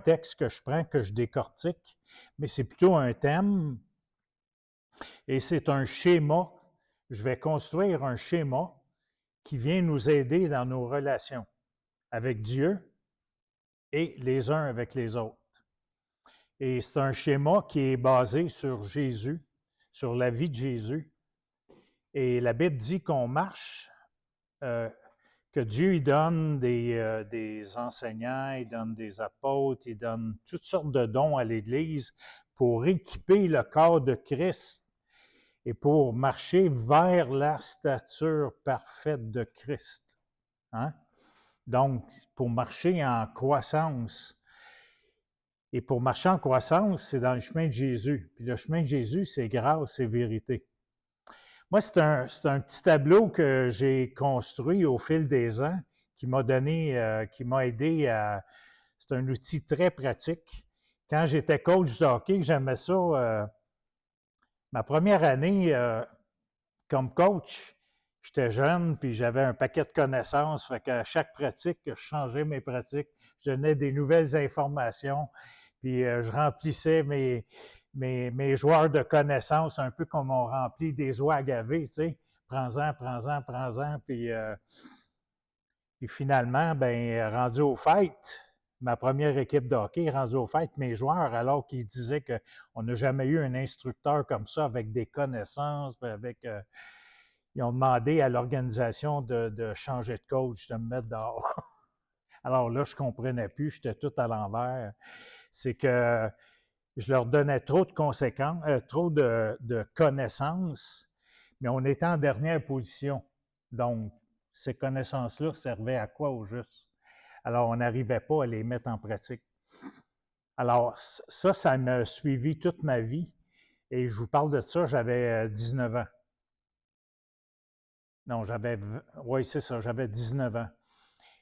texte que je prends, que je décortique, mais c'est plutôt un thème et c'est un schéma. Je vais construire un schéma qui vient nous aider dans nos relations avec Dieu et les uns avec les autres. Et c'est un schéma qui est basé sur Jésus, sur la vie de Jésus. Et la Bible dit qu'on marche, que Dieu il donne des enseignants, il donne des apôtres, il donne toutes sortes de dons à l'Église pour équiper le corps de Christ et pour marcher vers la stature parfaite de Christ. Hein? Donc, pour marcher en croissance. Et pour marcher en croissance, c'est dans le chemin de Jésus. Puis le chemin de Jésus, c'est grâce et vérité. Moi, c'est un petit tableau que j'ai construit au fil des ans qui m'a donné, qui m'a aidé à. C'est un outil très pratique. Quand j'étais coach de hockey, j'aimais ça. Ma première année comme coach, j'étais jeune, puis j'avais un paquet de connaissances. Fait qu'à chaque pratique, je changeais mes pratiques, je donnais des nouvelles informations, puis je remplissais mes joueurs de connaissances un peu comme on remplit des oies à gaver, tu sais. Prends-en, prends-en, prends-en, puis finalement, ben rendu aux fêtes, ma première équipe de hockey, rendu aux fêtes, mes joueurs, alors qu'ils disaient qu'on n'a jamais eu un instructeur comme ça avec des connaissances, ils ont demandé à l'organisation de changer de coach, de me mettre dehors. Alors là, je ne comprenais plus, j'étais tout à l'envers. C'est que je leur donnais trop de conséquences, trop de connaissances, mais on était en dernière position. Donc, ces connaissances-là servaient à quoi au juste? Alors, on n'arrivait pas à les mettre en pratique. Alors, ça m'a suivi toute ma vie. Et je vous parle de ça, j'avais 19 ans. Non, oui, c'est ça, j'avais 19 ans.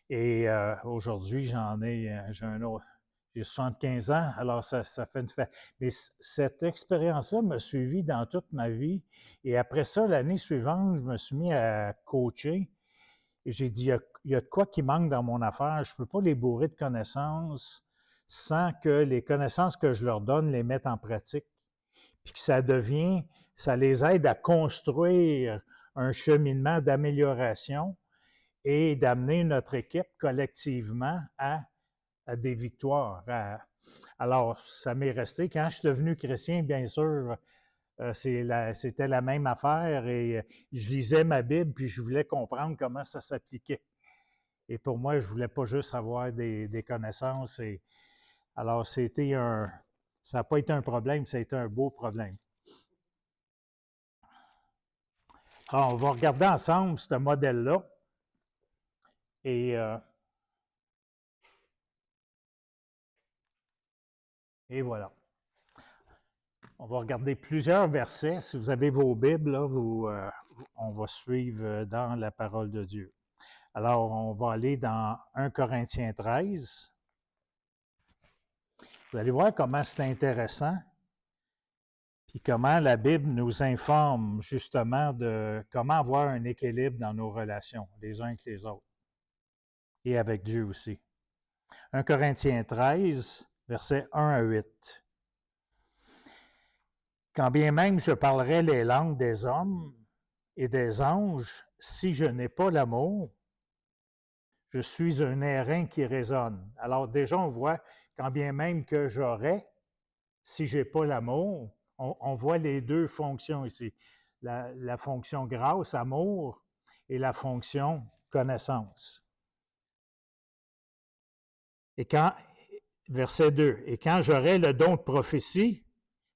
Et aujourd'hui, j'ai 75 ans, alors ça fait une fait. Mais cette expérience-là m'a suivi dans toute ma vie. Et après ça, l'année suivante, je me suis mis à coacher. Et j'ai dit, il y a de quoi qui manque dans mon affaire. Je ne peux pas les bourrer de connaissances sans que les connaissances que je leur donne les mettent en pratique. Puis que ça les aide à construire un cheminement d'amélioration et d'amener notre équipe collectivement à des victoires. Alors, ça m'est resté. Quand je suis devenu chrétien, bien sûr, c'était la même affaire et je lisais ma Bible puis je voulais comprendre comment ça s'appliquait. Et pour moi, je ne voulais pas juste avoir des connaissances. Alors, ça n'a pas été un problème, ça a été un beau problème. Alors, on va regarder ensemble ce modèle-là. Et voilà. On va regarder plusieurs versets. Si vous avez vos Bibles, là, on va suivre dans la parole de Dieu. Alors, on va aller dans 1 Corinthiens 13. Vous allez voir comment c'est intéressant, puis comment la Bible nous informe justement de comment avoir un équilibre dans nos relations, les uns avec les autres, et avec Dieu aussi. 1 Corinthiens 13, versets 1 à 8. Quand bien même je parlerai les langues des hommes et des anges, si je n'ai pas l'amour, je suis un airain qui résonne. Alors déjà, on voit, quand bien même que j'aurais, si je n'ai pas l'amour, on voit les deux fonctions ici. La fonction grâce, amour, et la fonction connaissance. Verset 2, et quand j'aurai le don de prophétie,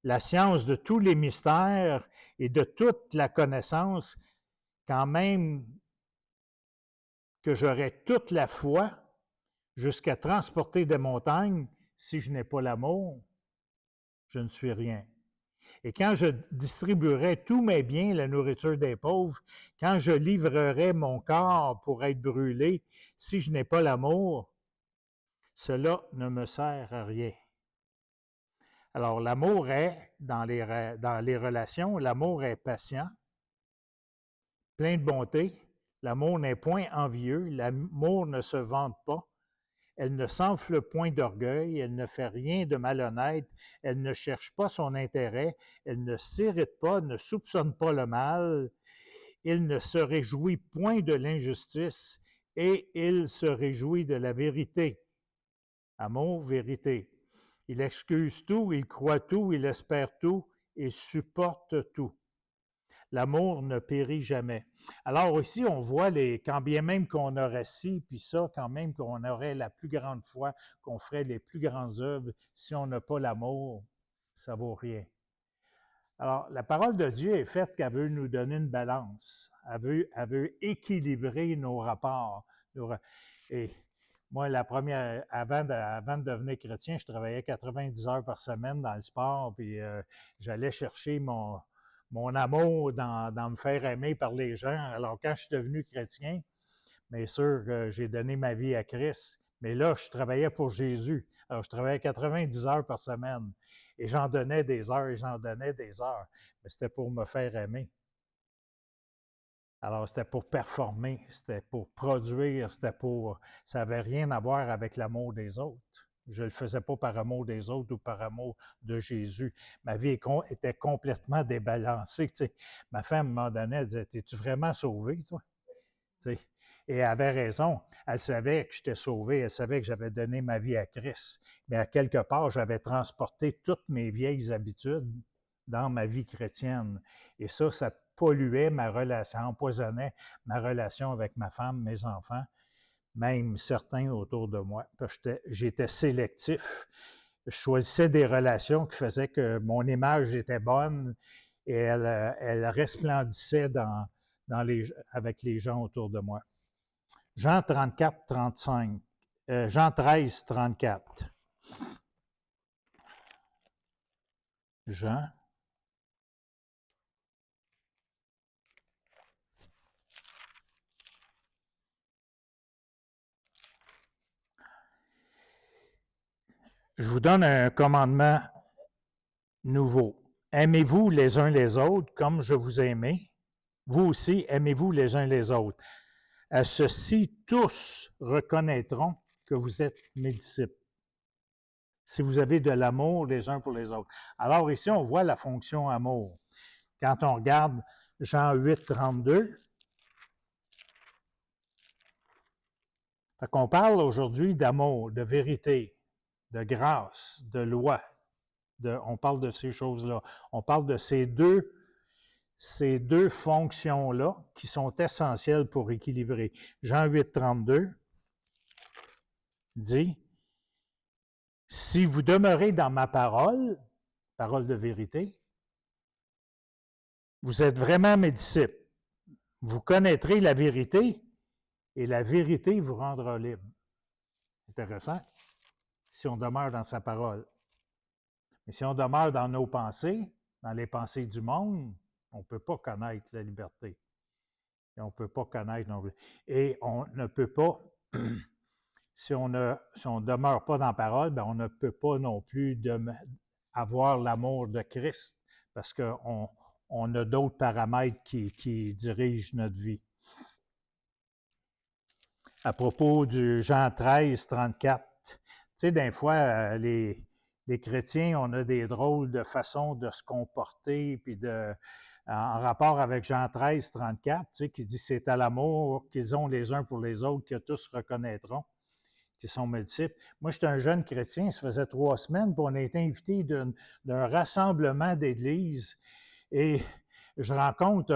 la science de tous les mystères et de toute la connaissance, quand même que j'aurai toute la foi jusqu'à transporter des montagnes, si je n'ai pas l'amour, je ne suis rien. Et quand je distribuerai tous mes biens, la nourriture des pauvres, quand je livrerai mon corps pour être brûlé, si je n'ai pas l'amour, cela ne me sert à rien. Alors, l'amour est, dans les relations, l'amour est patient, plein de bonté. L'amour n'est point envieux. L'amour ne se vante pas. Elle ne s'enfle point d'orgueil, elle ne fait rien de malhonnête, elle ne cherche pas son intérêt, elle ne s'irrite pas, ne soupçonne pas le mal, il ne se réjouit point de l'injustice et il se réjouit de la vérité. Amour, vérité. Il excuse tout, il croit tout, il espère tout, il supporte tout. L'amour ne périt jamais. Alors ici, on voit quand bien même qu'on aurait ci, puis ça, quand même qu'on aurait la plus grande foi, qu'on ferait les plus grandes œuvres, si on n'a pas l'amour, ça ne vaut rien. Alors, la parole de Dieu est faite qu'elle veut nous donner une balance. Elle veut équilibrer nos rapports. Et moi, avant de devenir chrétien, je travaillais 90 heures par semaine dans le sport, puis j'allais chercher mon amour dans me faire aimer par les gens. Alors, quand je suis devenu chrétien, bien sûr que j'ai donné ma vie à Christ, mais là, je travaillais pour Jésus. Alors, je travaillais 90 heures par semaine. Et j'en donnais des heures et j'en donnais des heures. Mais c'était pour me faire aimer. Alors, c'était pour performer, c'était pour produire, ça n'avait rien à voir avec l'amour des autres. Je ne le faisais pas par amour des autres ou par amour de Jésus. Ma vie était complètement débalancée. Tu sais. Ma femme, à un moment donné, elle disait, es-tu vraiment sauvé, toi? Tu sais. Et elle avait raison. Elle savait que j'étais sauvé, elle savait que j'avais donné ma vie à Christ. Mais à quelque part, j'avais transporté toutes mes vieilles habitudes dans ma vie chrétienne. Et ça polluait ma relation, empoisonnait ma relation avec ma femme, mes enfants, même certains autour de moi. Parce que j'étais sélectif. Je choisissais des relations qui faisaient que mon image était bonne et elle resplendissait avec les gens autour de moi. Jean 34, 35. Jean 13, 34. Jean. Je vous donne un commandement nouveau. Aimez-vous les uns les autres comme je vous ai aimé. Vous aussi, aimez-vous les uns les autres. À ceci, tous reconnaîtront que vous êtes mes disciples. Si vous avez de l'amour les uns pour les autres. Alors ici, on voit la fonction amour. Quand on regarde Jean 8, 32, fait qu'on parle aujourd'hui d'amour, de vérité, de grâce, de loi. On parle de ces choses-là. On parle de ces deux fonctions-là qui sont essentielles pour équilibrer. Jean 8, 32 dit, « Si vous demeurez dans ma parole, parole de vérité, vous êtes vraiment mes disciples. Vous connaîtrez la vérité et la vérité vous rendra libre. » Intéressant, si on demeure dans sa parole. Mais si on demeure dans nos pensées, dans les pensées du monde, on ne peut pas connaître la liberté. Et on ne peut pas connaître non plus. Et on ne peut pas, si on ne demeure pas dans la parole, bien, on ne peut pas non plus avoir l'amour de Christ parce qu'on a d'autres paramètres qui dirigent notre vie. À propos du Jean 13, 34, tu sais, des fois, les chrétiens, on a des drôles de façons de se comporter, puis en rapport avec Jean 13, 34, tu sais, qui dit « C'est à l'amour qu'ils ont les uns pour les autres que tous reconnaîtront, qui sont mes disciples. » Moi, j'étais un jeune chrétien, ça faisait 3 semaines, puis on a été invité d'un rassemblement d'église, et je rencontre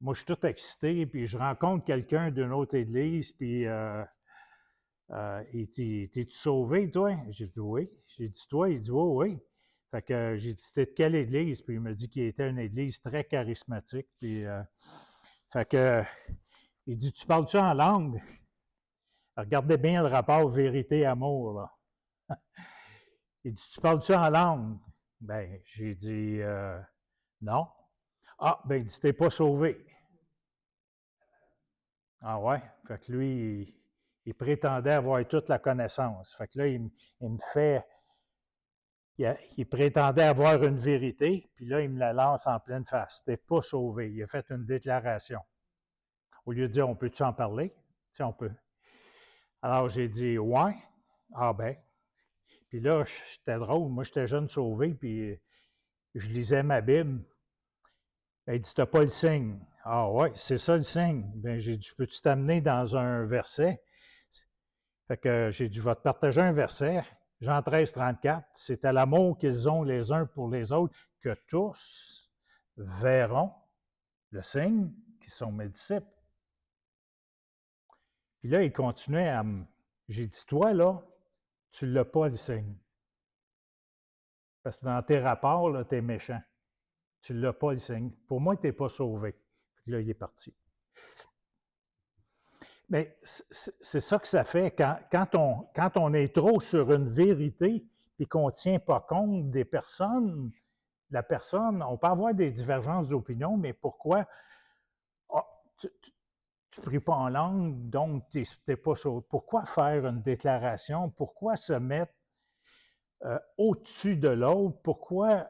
moi, je suis tout excité, puis je rencontre quelqu'un d'une autre église, puis il dit « T'es-tu sauvé, toi? » J'ai dit « Oui. » J'ai dit « Toi? » Il dit « Oui, oui. » Fait que j'ai dit « T'es de quelle église? » Puis il m'a dit qu'il était une église très charismatique. Puis, fait que, il dit « Tu parles-tu en langue? » Regardez bien le rapport vérité-amour, là. Il dit « Tu parles-tu en langue? » Ben, j'ai dit « Non. » Ah, ben, il dit « T'es pas sauvé. » Ah ouais? Fait que lui, il prétendait avoir toute la connaissance. Fait que là, il me fait... Il prétendait avoir une vérité, puis là, il me la lance en pleine face. T'es pas sauvé. Il a fait une déclaration. Au lieu de dire, on peut-tu en parler? Tu sais, on peut. Alors, j'ai dit, ouais. Ah ben. Puis là, c'était drôle. Moi, j'étais jeune sauvé, puis je lisais ma Bible. Elle dit, t'as pas le signe. Ah ouais, c'est ça le signe. Ben, j'ai dit, peux-tu t'amener dans un verset? Fait que j'ai dit, je vais te partager un verset. Jean 13, 34. C'est à l'amour qu'ils ont les uns pour les autres que tous verront le signe qui sont mes disciples. Puis là, il continuait à me. J'ai dit, toi, là, tu l'as pas le signe. Parce que dans tes rapports, là, t'es méchant. Tu l'as pas le signe. Pour moi, tu n'es pas sauvé. Puis là, il est parti. Mais c'est ça que ça fait quand on est trop sur une vérité et qu'on ne tient pas compte des personnes, la personne, on peut avoir des divergences d'opinion, mais pourquoi ah, tu ne pries pas en langue, donc tu n'es pas sauvé? Pourquoi faire une déclaration? Pourquoi se mettre au-dessus de l'autre? Pourquoi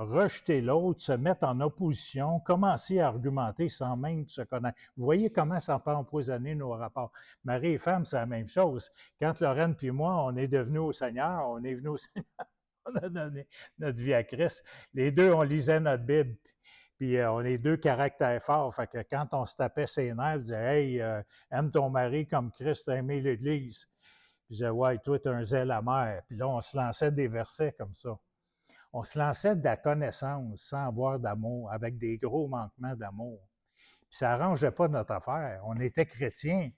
rejeter l'autre, se mettre en opposition, commencer à argumenter sans même se connaître? Vous voyez comment ça peut empoisonner nos rapports. Mari et femme, c'est la même chose. Quand Lorraine et moi, on est devenus au Seigneur, on est venus au Seigneur, on a donné notre vie à Christ. Les deux, on lisait notre Bible. Puis on est deux caractères forts. Fait que quand on se tapait ses nerfs, on disait, hey, aime ton mari comme Christ a aimé l'Église. Puis je disais, ouais, toi, tu as un zèle amer. Puis là, on se lançait des versets comme ça. On se lançait de la connaissance sans avoir d'amour, avec des gros manquements d'amour. Puis ça n'arrangeait pas notre affaire. On était chrétiens.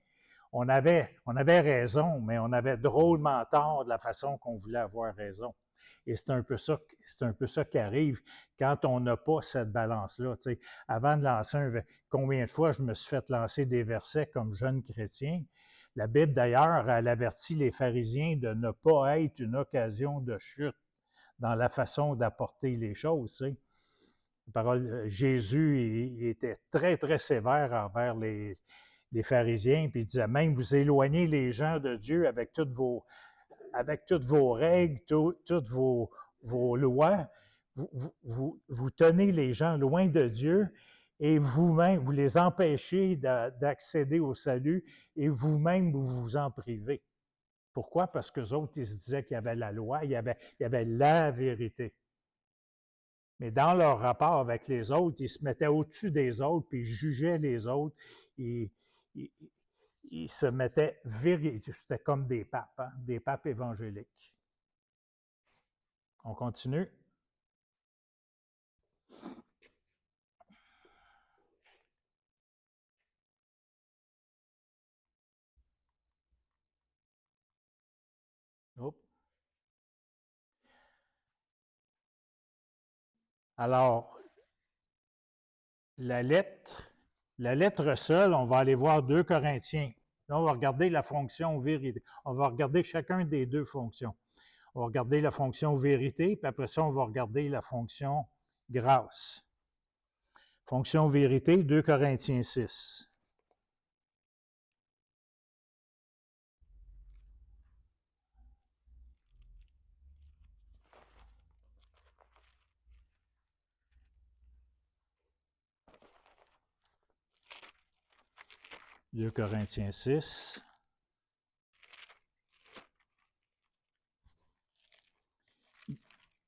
On avait raison, mais on avait drôlement tort de la façon qu'on voulait avoir raison. Et c'est un peu ça qui arrive quand on n'a pas cette balance-là. Tu sais, avant de lancer combien de fois je me suis fait lancer des versets comme jeune chrétien? La Bible, d'ailleurs, elle avertit les pharisiens de ne pas être une occasion de chute dans la façon d'apporter les choses. Tu sais. Jésus il était très, très sévère envers les pharisiens, puis il disait même, vous éloignez les gens de Dieu avec toutes vos règles, toutes vos lois, vous tenez les gens loin de Dieu et vous-même, vous les empêchez d'accéder au salut et vous-même, vous vous en privez. Pourquoi? Parce qu'eux autres, ils se disaient qu'il y avait la loi, il y avait la vérité. Mais dans leur rapport avec les autres, ils se mettaient au-dessus des autres, puis ils jugeaient les autres. Ils, ils, ils se mettaient c'était comme des papes, hein, des papes évangéliques. On continue. Oups. Alors, la lettre seule, on va aller voir 2 Corinthiens. Là, on va regarder la fonction vérité. On va regarder chacun des deux fonctions. On va regarder la fonction vérité, puis après ça, on va regarder la fonction grâce. Fonction vérité, 2 Corinthiens 6. « 2 Corinthiens 6.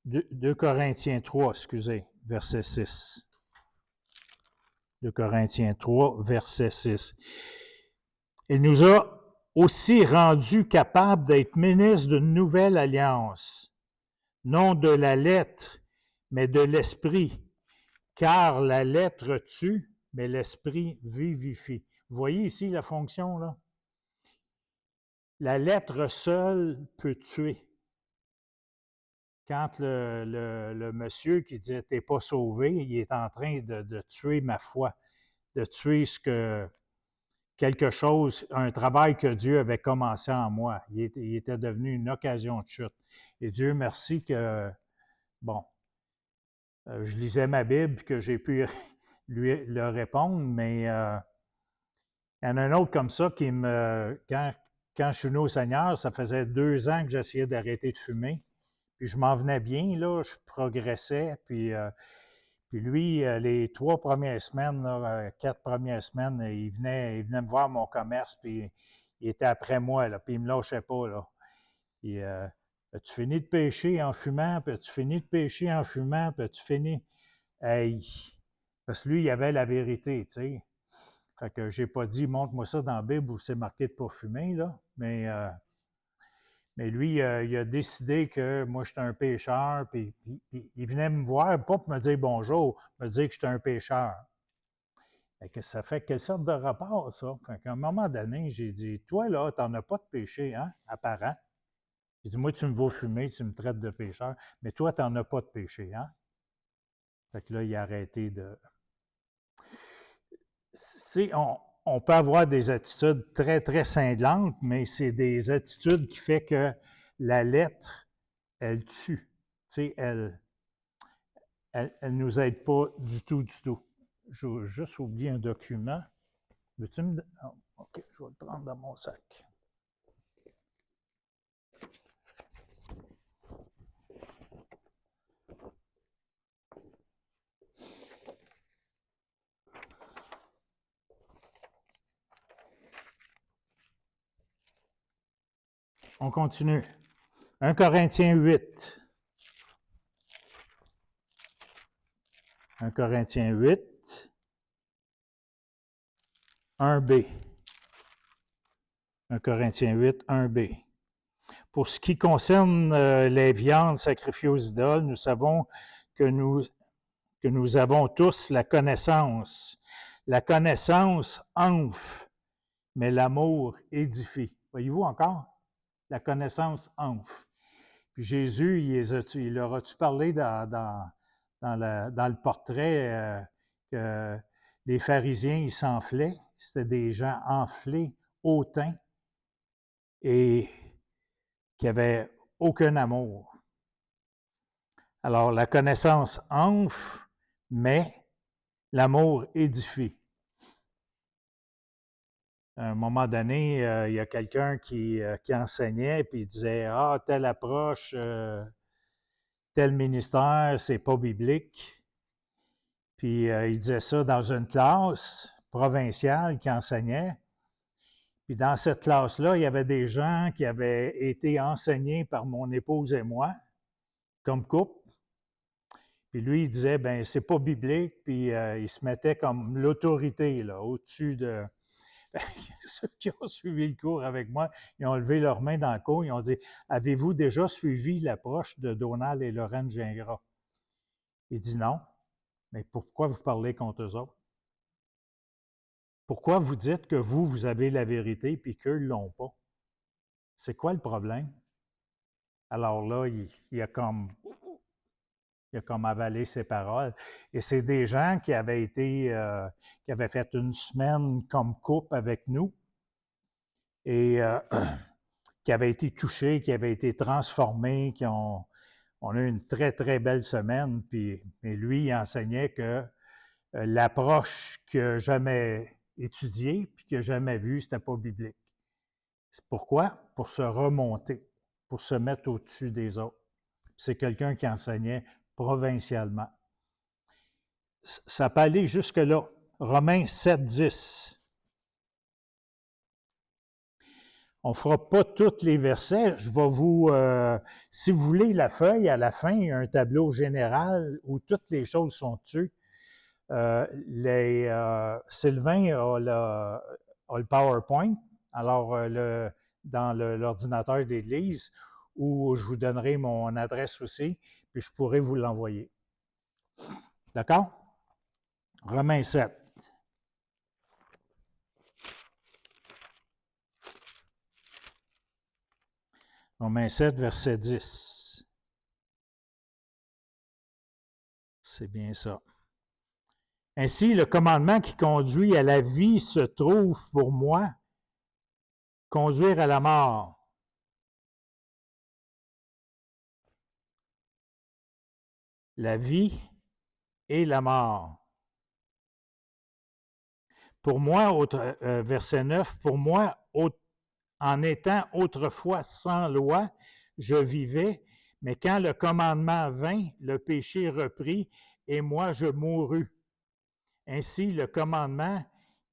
2 Corinthiens 3, excusez, verset 6. 2 Corinthiens 3, verset 6. Il nous a aussi rendus capables d'être ministres d'une nouvelle alliance, non de la lettre, mais de l'esprit, car la lettre tue, mais l'esprit vivifie. Vous voyez ici la fonction, là? La lettre seule peut tuer. Quand le monsieur qui dit « t'es pas sauvé », il est en train de tuer ma foi, de tuer quelque chose, un travail que Dieu avait commencé en moi. Il était devenu une occasion de chute. Et Dieu merci que, bon, je lisais ma Bible, que j'ai pu lui le répondre, mais il y en a un autre comme ça qui quand je suis venu au Seigneur, ça faisait 2 ans que j'essayais d'arrêter de fumer. Puis je m'en venais bien, là, je progressais. Puis lui, les 3 premières semaines, là, 4 premières semaines, il venait me voir mon commerce, puis il était après moi, là, puis il ne me lâchait pas, là. Puis, as-tu fini de pêcher en fumant, puis as-tu fini de pêcher en fumant, puis as-tu fini... Hey! Parce que lui, il avait la vérité, tu sais. Fait que j'ai pas dit, montre-moi ça dans la Bible où c'est marqué de pas fumer, là. Mais lui, il a décidé que moi, j'étais un pécheur, puis il venait me voir, pas pour me dire bonjour, me dire que j'étais un pécheur. Fait que ça fait quelle sorte de rapport, ça? Fait qu'à un moment donné, j'ai dit, toi, là, t'en as pas de péché, hein, apparent. J'ai dit, moi, tu me vois fumer, tu me traites de pécheur, mais toi, t'en as pas de péché, hein? Fait que là, il a arrêté de... On peut avoir des attitudes très, très cinglantes, mais c'est des attitudes qui font que la lettre, elle tue. Tu sais, elle nous aide pas du tout, du tout. Je vais juste oublier un document. Veux-tu me... Oh, OK, je vais le prendre dans mon sac. On continue. 1 Corinthiens 8. 1 Corinthiens 8, 1b. 1 Corinthiens 8, 1b. Pour ce qui concerne les viandes sacrifiées aux idoles, nous savons que nous avons tous la connaissance. La connaissance enfle, mais l'amour édifie. Voyez-vous encore? La connaissance enfle. Puis Jésus, il leur a-tu parlé dans le portrait que les pharisiens, ils s'enflaient? C'était des gens enflés, hautains et qui n'avaient aucun amour. Alors, la connaissance enfle, mais l'amour édifie. À un moment donné, il y a quelqu'un qui enseignait, puis il disait, « Ah, telle approche, tel ministère, c'est pas biblique. » Puis il disait ça dans une classe provinciale qui enseignait. Puis dans cette classe-là, il y avait des gens qui avaient été enseignés par mon épouse et moi, comme couple. Puis lui, il disait, ben c'est pas biblique, puis il se mettait comme l'autorité, là, au-dessus de... Ceux qui ont suivi le cours avec moi, ils ont levé leurs mains dans le cours, ils ont dit, avez-vous déjà suivi l'approche de Donald et Lorraine Gingras? Il dit non. Mais pourquoi vous parlez contre eux autres? Pourquoi vous dites que vous avez la vérité puis qu'eux ne l'ont pas? C'est quoi le problème? Alors là, il a comme avalé ses paroles. Et c'est des gens qui avaient qui avaient fait une semaine comme couple avec nous et qui avaient été touchés, qui avaient été transformés, on a eu une très, très belle semaine. Mais lui, il enseignait que l'approche qu'il n'a jamais étudiée puis qu'il n'a jamais vue, c'était pas biblique. C'est pourquoi? Pour se remonter, pour se mettre au-dessus des autres. C'est quelqu'un qui enseignait provincialement. Ça peut aller jusque-là. Romains 7, 10. On ne fera pas tous les versets. Je vais vous, si vous voulez la feuille, à la fin, il y a un tableau général où toutes les choses sont dessus. Sylvain a le PowerPoint, alors dans l'ordinateur d'église, où je vous donnerai mon adresse aussi, puis je pourrai vous l'envoyer. D'accord? Romains 7. Romains 7, verset 10. C'est bien ça. Ainsi, le commandement qui conduit à la vie se trouve pour moi conduire à la mort. La vie et la mort. Pour moi, verset 9, pour moi, en étant autrefois sans loi, je vivais, mais quand le commandement vint, le péché reprit, et moi je mourus. Ainsi, le commandement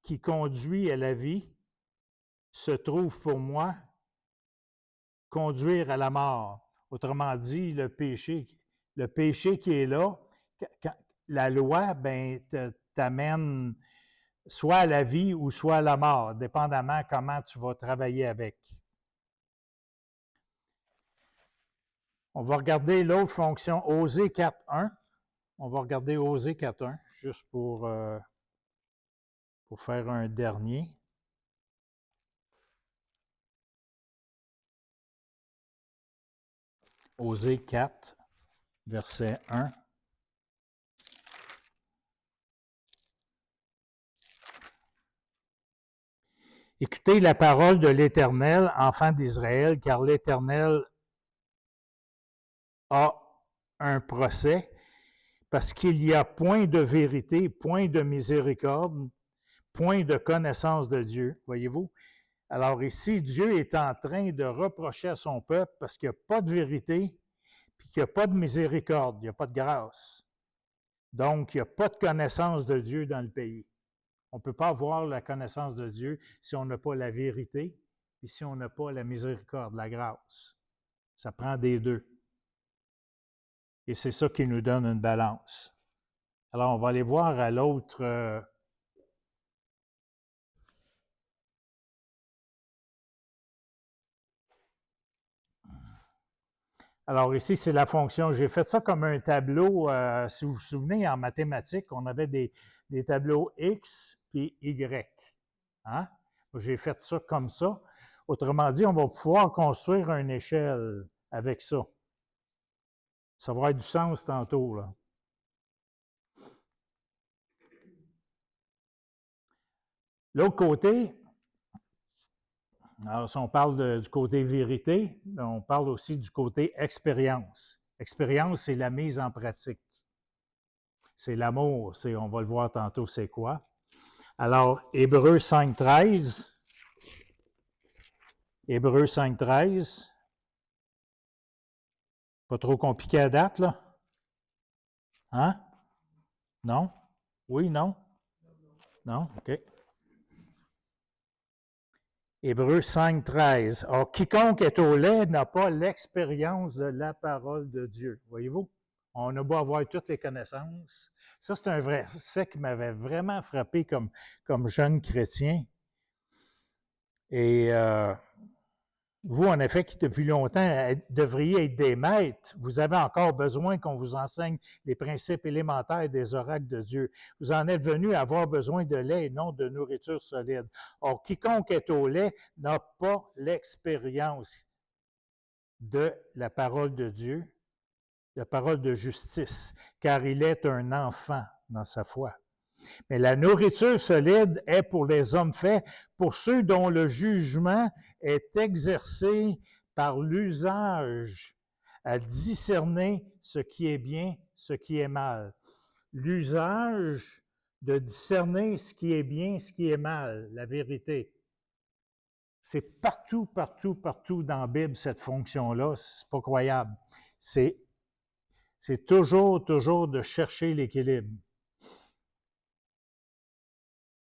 qui conduit à la vie se trouve pour moi conduire à la mort. Autrement dit, le péché qui est là, la loi, ben, t'amène soit à la vie ou soit à la mort, dépendamment comment tu vas travailler avec. On va regarder l'autre fonction, Osée 4.1. On va regarder Osée 4.1, juste pour faire un dernier. Osée 4, verset 1. Écoutez la parole de l'Éternel, enfants d'Israël, car l'Éternel a un procès, parce qu'il n'y a point de vérité, point de miséricorde, point de connaissance de Dieu. Voyez-vous? Alors ici, Dieu est en train de reprocher à son peuple parce qu'il n'y a pas de vérité, puis qu'il n'y a pas de miséricorde, il n'y a pas de grâce. Donc, il n'y a pas de connaissance de Dieu dans le pays. On ne peut pas avoir la connaissance de Dieu si on n'a pas la vérité et si on n'a pas la miséricorde, la grâce. Ça prend des deux. Et c'est ça qui nous donne une balance. Alors, on va aller voir à l'autre. Alors, ici, c'est la fonction. J'ai fait ça comme un tableau. Si vous vous souvenez, en mathématiques, on avait des tableaux X puis Y. Hein? J'ai fait ça comme ça. Autrement dit, on va pouvoir construire une échelle avec ça. Ça va avoir du sens tantôt, là. L'autre côté, alors si on parle du côté vérité, on parle aussi du côté expérience. Expérience, c'est la mise en pratique. C'est l'amour, on va le voir tantôt, c'est quoi. Alors, Hébreux 5.13. Hébreux 5.13. Pas trop compliqué à date, là? Hein? Non? Oui, non? Non? OK. Hébreux 5.13. Or, quiconque est au lait n'a pas l'expérience de la parole de Dieu. Voyez-vous? On a beau avoir toutes les connaissances. Ça, c'est un vrai verset qui m'avait vraiment frappé comme jeune chrétien. Et vous, en effet, qui depuis longtemps devriez être des maîtres, vous avez encore besoin qu'on vous enseigne les principes élémentaires des oracles de Dieu. Vous en êtes venus à avoir besoin de lait et non de nourriture solide. Or, quiconque est au lait n'a pas l'expérience de la parole de Dieu, la parole de justice, car il est un enfant dans sa foi. Mais la nourriture solide est pour les hommes faits, pour ceux dont le jugement est exercé par l'usage à discerner ce qui est bien, ce qui est mal. L'usage de discerner ce qui est bien, ce qui est mal, la vérité. C'est partout, partout, partout dans la Bible, cette fonction-là. C'est pas croyable. C'est toujours, toujours de chercher l'équilibre.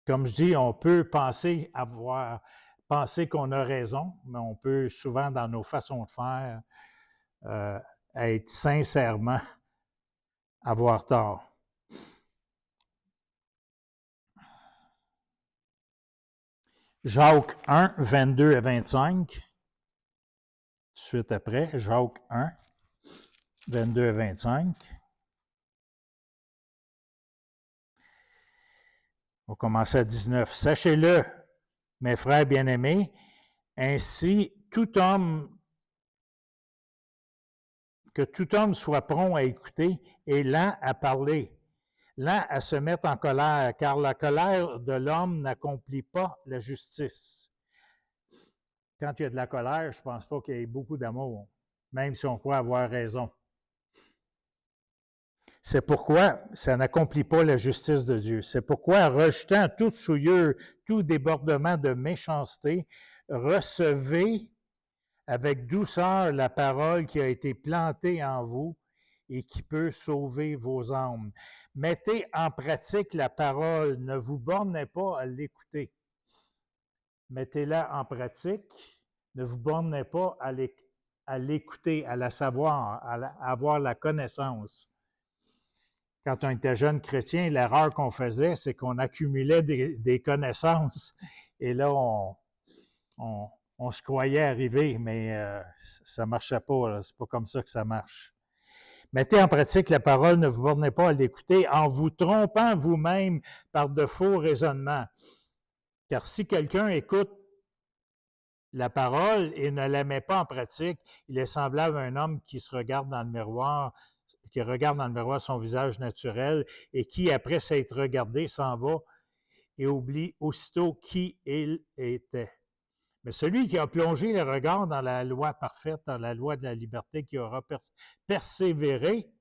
Comme je dis, on peut penser qu'on a raison, mais on peut souvent, dans nos façons de faire, être sincèrement avoir tort. Jacques 1, 22 à 25. Tout de suite après, Jacques 1, 22 à 25. On va commencer à 19. Sachez-le, mes frères bien-aimés, ainsi que tout homme soit prompt à écouter et lent à parler, lent à se mettre en colère, car la colère de l'homme n'accomplit pas la justice. Quand il y a de la colère, je ne pense pas qu'il y ait beaucoup d'amour, même si on croit avoir raison. C'est pourquoi ça n'accomplit pas la justice de Dieu. C'est pourquoi, rejetant toute souillure, tout débordement de méchanceté, recevez avec douceur la parole qui a été plantée en vous et qui peut sauver vos âmes. Mettez en pratique la parole, ne vous bornez pas à l'écouter, mettez-la en pratique. Ne vous bornez pas à l'écouter, à la savoir, à avoir la connaissance. Quand on était jeune chrétien, l'erreur qu'on faisait, c'est qu'on accumulait des connaissances et là, on se croyait arriver, mais ça ne marchait pas. C'est pas comme ça que ça marche. Mettez en pratique la parole, ne vous bornez pas à l'écouter en vous trompant vous-même par de faux raisonnements. Car si quelqu'un écoute la parole et ne la met pas en pratique, il est semblable à un homme qui se regarde dans le miroir, qui regarde dans le miroir son visage naturel et qui, après s'être regardé, s'en va et oublie aussitôt qui il était. Mais celui qui a plongé le regard dans la loi parfaite, dans la loi de la liberté, qui aura persévéré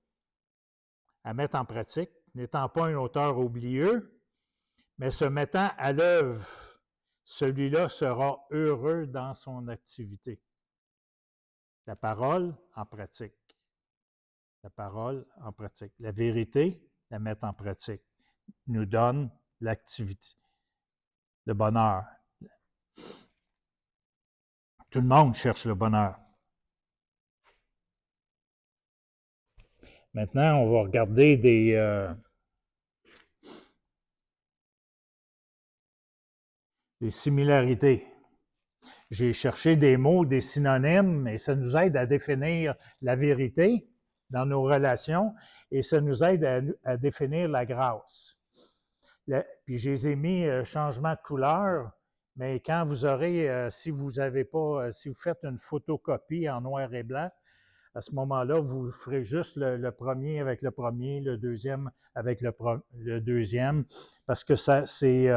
à mettre en pratique, n'étant pas un auteur oublieux, mais se mettant à l'œuvre, celui-là sera heureux dans son activité. La parole en pratique. La parole en pratique. La vérité, la mettre en pratique, nous donne l'activité, le bonheur. Tout le monde cherche le bonheur. Maintenant, on va regarder des similarités. J'ai cherché des mots, des synonymes, et ça nous aide à définir la vérité dans nos relations et ça nous aide à définir la grâce. Puis je les ai mis changement de couleur, mais quand vous aurez, si vous avez pas, si vous faites une photocopie en noir et blanc, à ce moment-là, vous ferez juste le premier avec le premier, le deuxième avec le deuxième, parce que ça, c'est,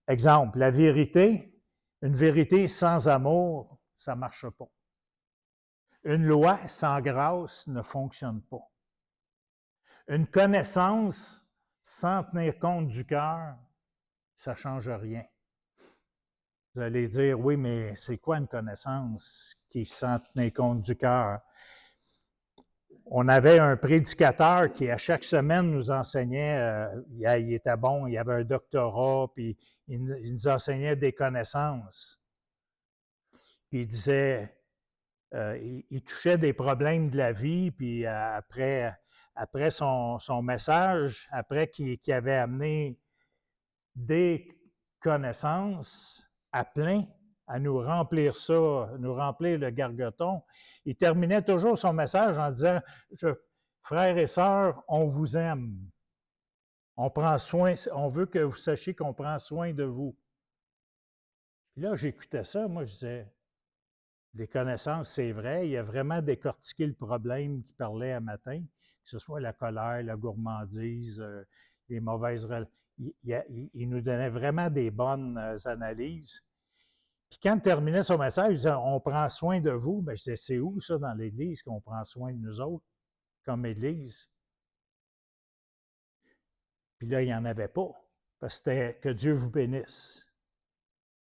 exemple, la vérité, une vérité sans amour, ça ne marche pas. Une loi sans grâce ne fonctionne pas. Une connaissance sans tenir compte du cœur, ça ne change rien. Vous allez dire, oui, mais c'est quoi une connaissance qui sans tenir compte du cœur? On avait un prédicateur qui, à chaque semaine, nous enseignait, il était bon, il avait un doctorat, puis il nous enseignait des connaissances. Puis il disait, il touchait des problèmes de la vie, puis après son message, après qu'il avait amené des connaissances à plein, à nous remplir ça, nous remplir le gargoton, il terminait toujours son message en disant, frères et sœurs, on vous aime. On prend soin, on veut que vous sachiez qu'on prend soin de vous. Puis là, j'écoutais ça, moi, je disais, les connaissances, c'est vrai, il a vraiment décortiqué le problème qu'il parlait à matin, que ce soit la colère, la gourmandise, les mauvaises relations. Il nous donnait vraiment des bonnes analyses. Puis quand il terminait son message, il disait, on prend soin de vous. Bien, je disais, c'est où ça dans l'Église qu'on prend soin de nous autres comme Église? Puis là, il n'y en avait pas. Parce que c'était que Dieu vous bénisse.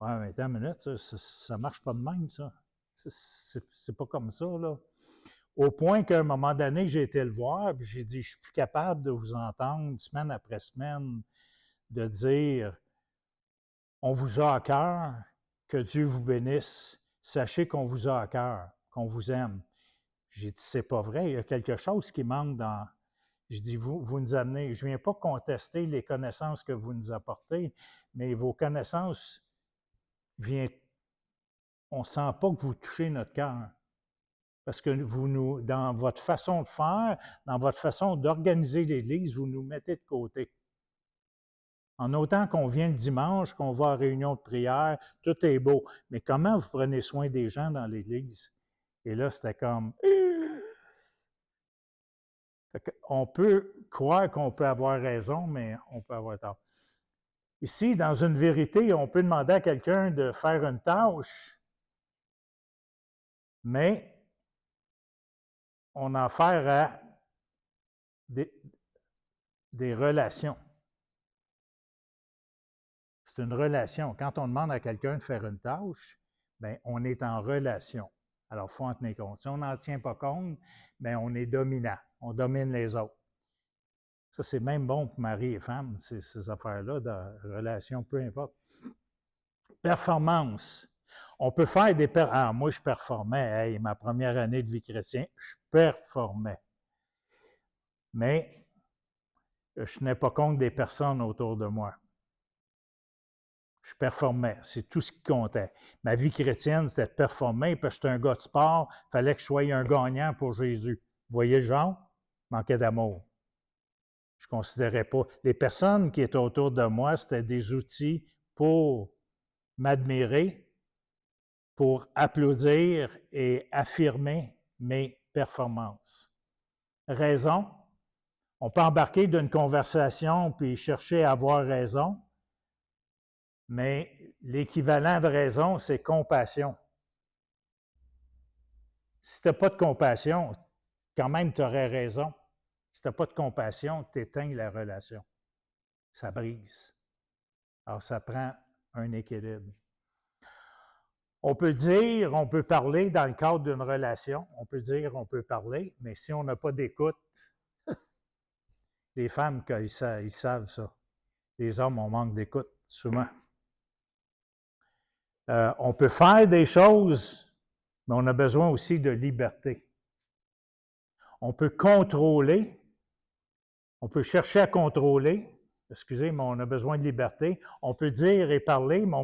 Ouais, mais attends une minute, ça ne marche pas de même, ça. C'est pas comme ça, là. Au point qu'à un moment donné, j'ai été le voir, puis j'ai dit, je suis plus capable de vous entendre semaine après semaine, de dire, on vous a à cœur, que Dieu vous bénisse, sachez qu'on vous a à cœur, qu'on vous aime. J'ai dit, c'est pas vrai, il y a quelque chose qui manque dans... Je dis, vous nous amenez, je ne viens pas contester les connaissances que vous nous apportez, mais vos connaissances viennent, on ne sent pas que vous touchez notre cœur. Parce que vous dans votre façon de faire, dans votre façon d'organiser l'Église, vous nous mettez de côté. En autant qu'on vient le dimanche, qu'on va à réunion de prière, tout est beau. Mais comment vous prenez soin des gens dans l'Église? Et là, c'était comme... On peut croire qu'on peut avoir raison, mais on peut avoir tort. Ici, dans une vérité, on peut demander à quelqu'un de faire une tâche, mais on a affaire à des relations. C'est une relation. Quand on demande à quelqu'un de faire une tâche, bien, on est en relation. Alors, il faut en tenir compte. Si on n'en tient pas compte, bien, on est dominant. On domine les autres. Ça, c'est même bon pour mari et femme, ces affaires-là de relation, peu importe. Performance. On peut faire des... moi, je performais. Hey, ma première année de vie chrétienne, je performais. Mais je tenais pas compte des personnes autour de moi. Je performais. C'est tout ce qui comptait. Ma vie chrétienne, c'était de performer, parce que j'étais un gars de sport. Il fallait que je sois un gagnant pour Jésus. Vous voyez, Jean? Manquait d'amour. Je ne considérais pas. Les personnes qui étaient autour de moi, c'était des outils pour m'admirer, pour applaudir et affirmer mes performances. Raison, on peut embarquer d'une conversation puis chercher à avoir raison, mais l'équivalent de raison, c'est compassion. Si tu n'as pas de compassion, quand même, tu aurais raison. Si tu n'as pas de compassion, tu éteins la relation. Ça brise. Alors, ça prend un équilibre. On peut dire, on peut parler dans le cadre d'une relation, on peut dire, on peut parler, mais si on n'a pas d'écoute, les femmes, ils savent ça. Les hommes, on manque d'écoute, souvent. On peut faire des choses, mais on a besoin aussi de liberté. On peut contrôler, on peut chercher à contrôler, excusez, mais on a besoin de liberté. On peut dire et parler, mais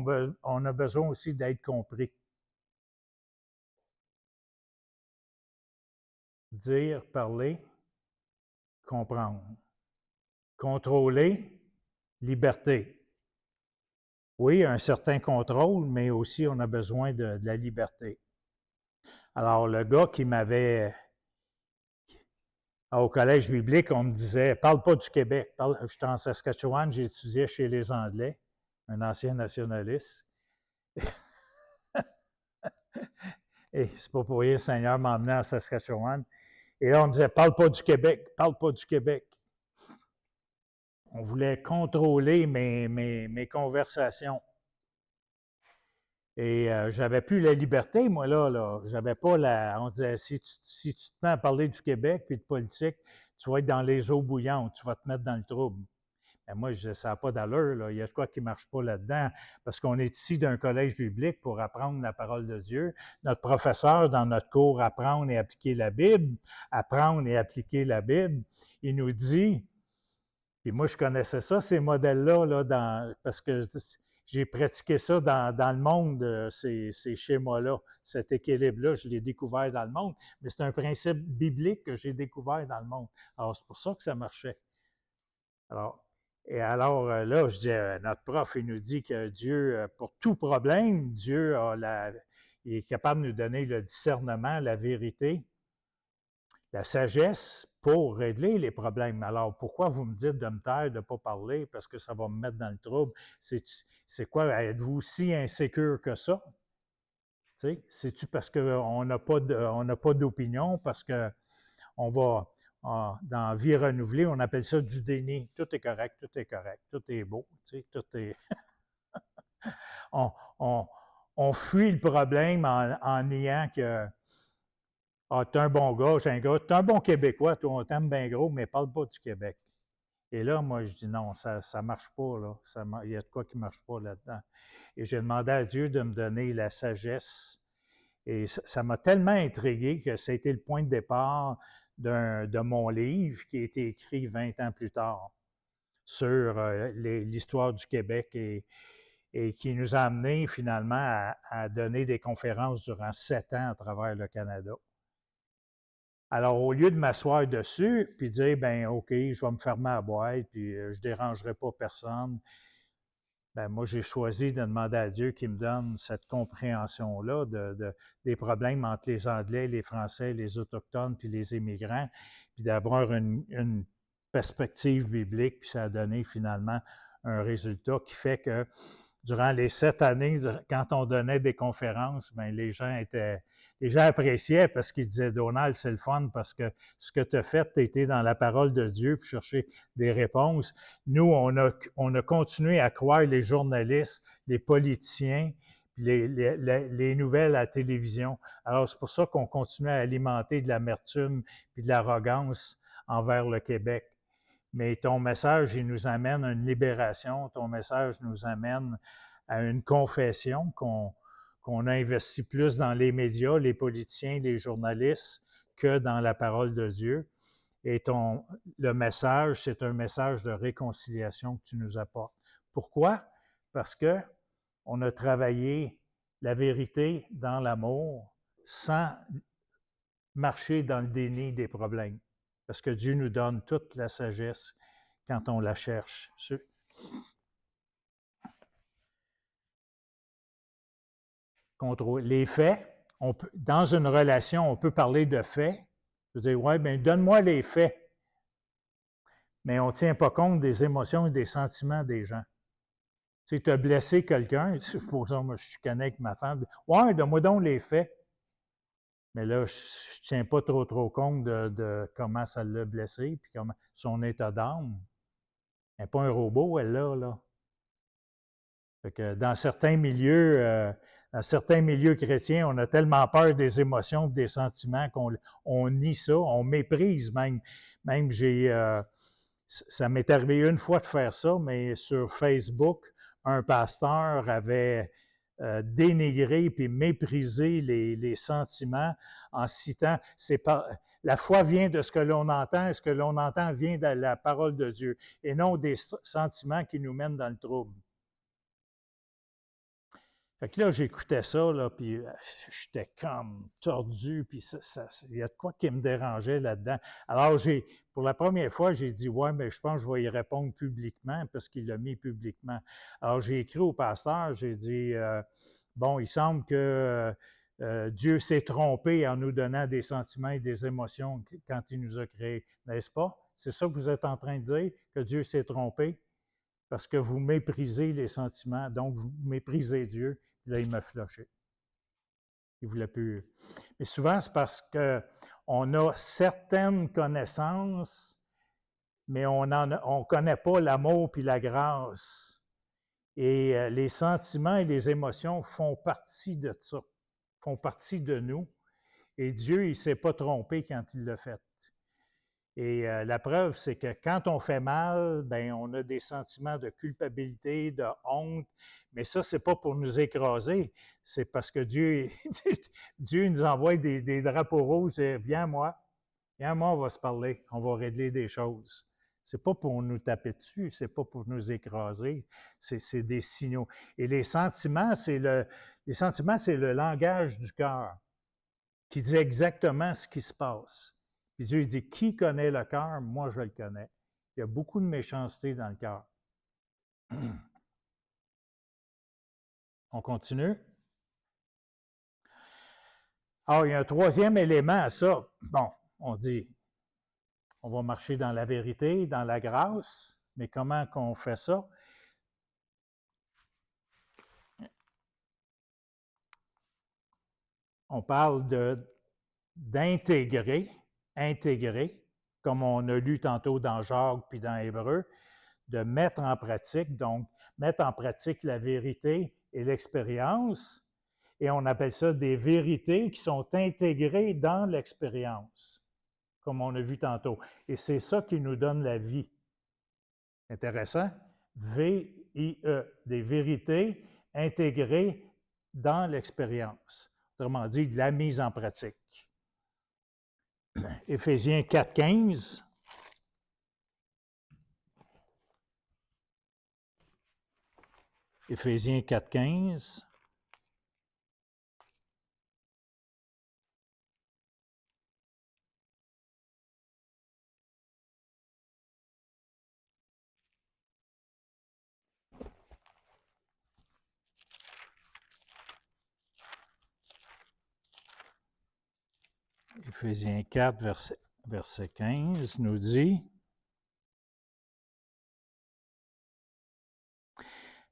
on a besoin aussi d'être compris. Dire, parler, comprendre. Contrôler, liberté. Oui, un certain contrôle, mais aussi on a besoin de la liberté. Alors, le gars qui m'avait... Au collège biblique, on me disait, parle pas du Québec. J'étais en Saskatchewan, j'étudiais chez les Anglais, un ancien nationaliste. Et c'est pas pour rien, le Seigneur m'a emmené en Saskatchewan. Et là, on me disait, parle pas du Québec, parle pas du Québec. On voulait contrôler mes conversations. Et j'avais plus la liberté, moi, là. J'avais pas la... On disait, si tu te mets à parler du Québec puis de politique, tu vas être dans les eaux bouillantes, tu vas te mettre dans le trouble. Et moi, je disais, ça n'a pas d'allure, là. Il y a de quoi qui ne marche pas là-dedans, parce qu'on est ici d'un collège biblique pour apprendre la parole de Dieu. Notre professeur, dans notre cours Apprendre et appliquer la Bible, apprendre et appliquer la Bible, il nous dit, puis moi, je connaissais ça, ces modèles-là, là, parce que j'ai pratiqué ça dans le monde, ces schémas-là, cet équilibre-là, je l'ai découvert dans le monde, mais c'est un principe biblique que j'ai découvert dans le monde. Alors, c'est pour ça que ça marchait. Alors, là, je dis, notre prof, il nous dit que Dieu, pour tout problème, Dieu il est capable de nous donner le discernement, la vérité, la sagesse pour régler les problèmes. Alors, pourquoi vous me dites de me taire, de ne pas parler, parce que ça va me mettre dans le trouble? C'est quoi? Êtes-vous si insécure que ça? C'est-tu parce qu'on n'a pas d'opinion, parce qu'on va, dans Vie renouvelée, on appelle ça du déni. Tout est correct, tout est correct, tout est beau, tout est... on fuit le problème en niant que ah, t'es un bon gars, j'ai un gars, t'es un bon Québécois, toi, on t'aime bien gros, mais parle pas du Québec. Et là, moi, je dis non, ça ne marche pas, là. Il y a de quoi qui ne marche pas là-dedans. Et j'ai demandé à Dieu de me donner la sagesse. Et ça m'a tellement intrigué que ça a été le point de départ de mon livre qui a été écrit 20 ans plus tard sur l'histoire du Québec et qui nous a amenés finalement à donner des conférences durant 7 ans à travers le Canada. Alors, au lieu de m'asseoir dessus, puis dire, ben OK, je vais me fermer à la boîte, puis je ne dérangerai pas personne, ben moi, j'ai choisi de demander à Dieu qu'il me donne cette compréhension-là des problèmes entre les Anglais, les Français, les Autochtones, puis les immigrants, puis d'avoir une perspective biblique, puis ça a donné finalement un résultat qui fait que durant les 7 années, quand on donnait des conférences, ben les gens appréciaient parce qu'ils disaient, Donald, c'est le fun parce que ce que tu as fait, tu été dans la parole de Dieu pour chercher des réponses. Nous, on a continué à croire les journalistes, les politiciens, les nouvelles à la télévision. Alors, c'est pour ça qu'on continue à alimenter de l'amertume et de l'arrogance envers le Québec. Mais ton message, il nous amène à une libération. Ton message nous amène à une confession qu'on a investi plus dans les médias, les politiciens, les journalistes, que dans la parole de Dieu. Et le message, c'est un message de réconciliation que tu nous apportes. Pourquoi? Parce qu'on a travaillé la vérité dans l'amour sans marcher dans le déni des problèmes. Parce que Dieu nous donne toute la sagesse quand on la cherche. Les faits, dans une relation, on peut parler de faits. Je veux dire, ouais, bien, donne-moi les faits. Mais on ne tient pas compte des émotions et des sentiments des gens. Tu as blessé quelqu'un, supposons, moi, je suis connecté avec ma femme, ouais, donne-moi donc les faits. Mais là, je ne tiens pas trop compte de comment ça l'a blessé, puis comment son état d'âme. Elle n'est pas un robot, elle là. Fait que dans certains milieux chrétiens, on a tellement peur des émotions, des sentiments qu'on nie ça, on méprise même. Même ça m'est arrivé une fois de faire ça, mais sur Facebook, un pasteur avait dénigré puis méprisé les sentiments en citant la foi vient de ce que l'on entend, et ce que l'on entend vient de la parole de Dieu, et non des sentiments qui nous mènent dans le trouble. Fait que là, j'écoutais ça, là, puis j'étais comme tordu, puis il y a de quoi qui me dérangeait là-dedans. Alors, pour la première fois, j'ai dit, ouais, mais je pense que je vais y répondre publiquement, parce qu'il l'a mis publiquement. Alors, j'ai écrit au pasteur, j'ai dit, bon, il semble que Dieu s'est trompé en nous donnant des sentiments et des émotions quand il nous a créés, n'est-ce pas? C'est ça que vous êtes en train de dire, que Dieu s'est trompé? Parce que vous méprisez les sentiments, donc vous méprisez Dieu. Là, il m'a floché. Il ne voulait plus. Mais souvent, c'est parce qu'on a certaines connaissances, mais on ne connaît pas l'amour puis la grâce. Et les sentiments et les émotions font partie de ça, font partie de nous. Et Dieu, il ne s'est pas trompé quand il l'a fait. Et la preuve, c'est que quand on fait mal, bien, on a des sentiments de culpabilité, de honte, mais ça, ce n'est pas pour nous écraser, c'est parce que Dieu nous envoie des drapeaux rouges et viens moi, on va se parler, on va régler des choses. Ce n'est pas pour nous taper dessus, ce n'est pas pour nous écraser, c'est des signaux. Et les sentiments, c'est le langage du cœur qui dit exactement ce qui se passe. Puis Dieu dit, qui connaît le cœur? Moi, je le connais. Il y a beaucoup de méchanceté dans le cœur. On continue. Alors, il y a un troisième élément à ça. Bon, on dit, on va marcher dans la vérité, dans la grâce, mais comment qu'on fait ça? On parle d'intégrer, comme on a lu tantôt dans Jacques puis dans Hébreu, de mettre en pratique, donc mettre en pratique la vérité et l'expérience, et on appelle ça des vérités qui sont intégrées dans l'expérience, comme on a vu tantôt. Et c'est ça qui nous donne la vie. Intéressant? V-I-E, des vérités intégrées dans l'expérience. Autrement dit, de la mise en pratique. Éphésiens 4,15. Éphésiens 4,15. Éphésiens 4, verset 15, nous dit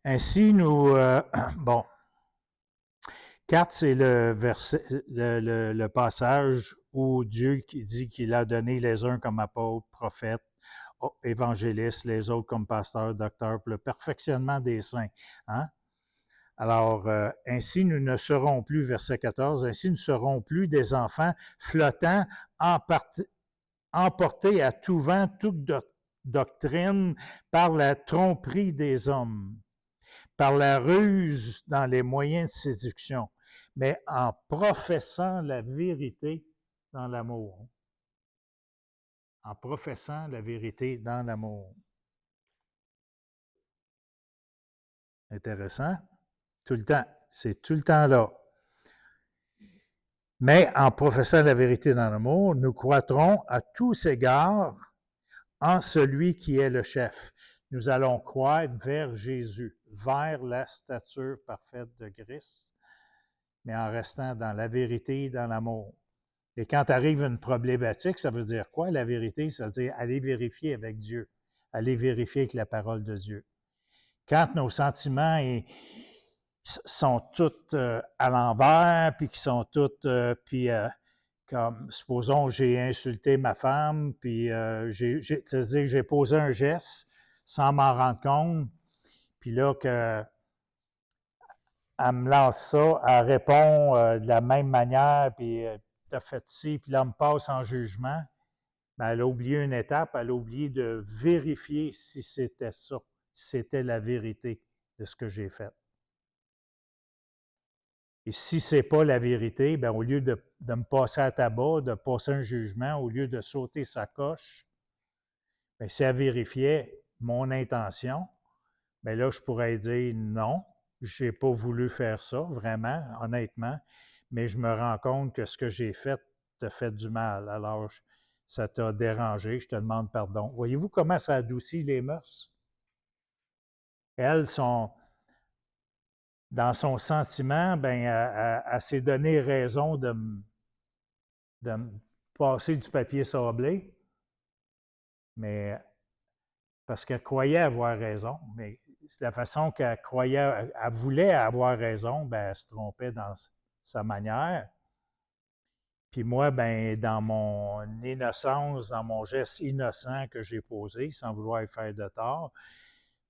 ainsi nous, bon, 4, c'est le passage où Dieu qui dit qu'il a donné les uns comme apôtres, prophètes, évangélistes, les autres comme pasteurs, docteurs, pour le perfectionnement des saints. Hein? Alors, ainsi nous ne serons plus, verset 14, ainsi nous ne serons plus des enfants flottants, emportés à tout vent, toute doctrine, par la tromperie des hommes, par la ruse dans les moyens de séduction, mais en professant la vérité dans l'amour. En professant la vérité dans l'amour. Intéressant. Tout le temps. C'est tout le temps là. Mais en professant la vérité dans l'amour, nous croîtrons à tous égards en celui qui est le chef. Nous allons croître vers Jésus, vers la stature parfaite de Christ, mais en restant dans la vérité et dans l'amour. Et quand arrive une problématique, ça veut dire quoi, la vérité? Ça veut dire aller vérifier avec Dieu, aller vérifier avec la parole de Dieu. Quand nos sentiments sont tous à l'envers, puis qui sont tous, comme, supposons, j'ai insulté ma femme, puis c'est-à-dire j'ai posé un geste sans m'en rendre compte, puis là, qu'elle me lance ça, elle répond de la même manière, puis t'as fait ci, puis là, elle me passe en jugement, bien, elle a oublié une étape, elle a oublié de vérifier si c'était ça, si c'était la vérité de ce que j'ai fait. Et si ce n'est pas la vérité, bien, au lieu de me passer à tabac, de passer un jugement, au lieu de sauter sa coche, bien, si elle vérifiait mon intention, bien là, je pourrais dire non, je n'ai pas voulu faire ça, vraiment, honnêtement, mais je me rends compte que ce que j'ai fait t'a fait du mal. Alors, ça t'a dérangé, je te demande pardon. Voyez-vous comment ça adoucit les mœurs? Elles sont, dans son sentiment, bien, elle s'est donné raison de me passer du papier sablé, mais parce qu'elle croyait avoir raison, mais c'est la façon qu'elle croyait, elle voulait avoir raison, bien, elle se trompait dans sa manière. Puis moi, ben, dans mon innocence, dans mon geste innocent que j'ai posé, sans vouloir y faire de tort,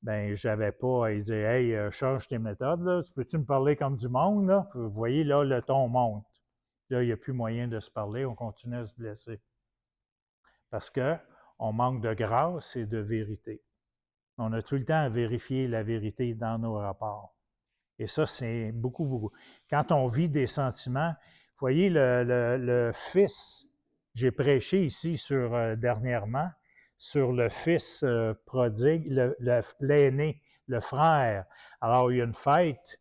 ben, j'avais pas à dire, hey, change tes méthodes, là. Peux-tu me parler comme du monde, là? Vous voyez, là, le ton monte. Là, il n'y a plus moyen de se parler, on continue à se blesser. Parce qu'on manque de grâce et de vérité. On a tout le temps à vérifier la vérité dans nos rapports. Et ça, c'est beaucoup, beaucoup. Quand on vit des sentiments, vous voyez, le fils, j'ai prêché ici dernièrement sur le fils prodigue, l'aîné, le frère. Alors, il y a une fête,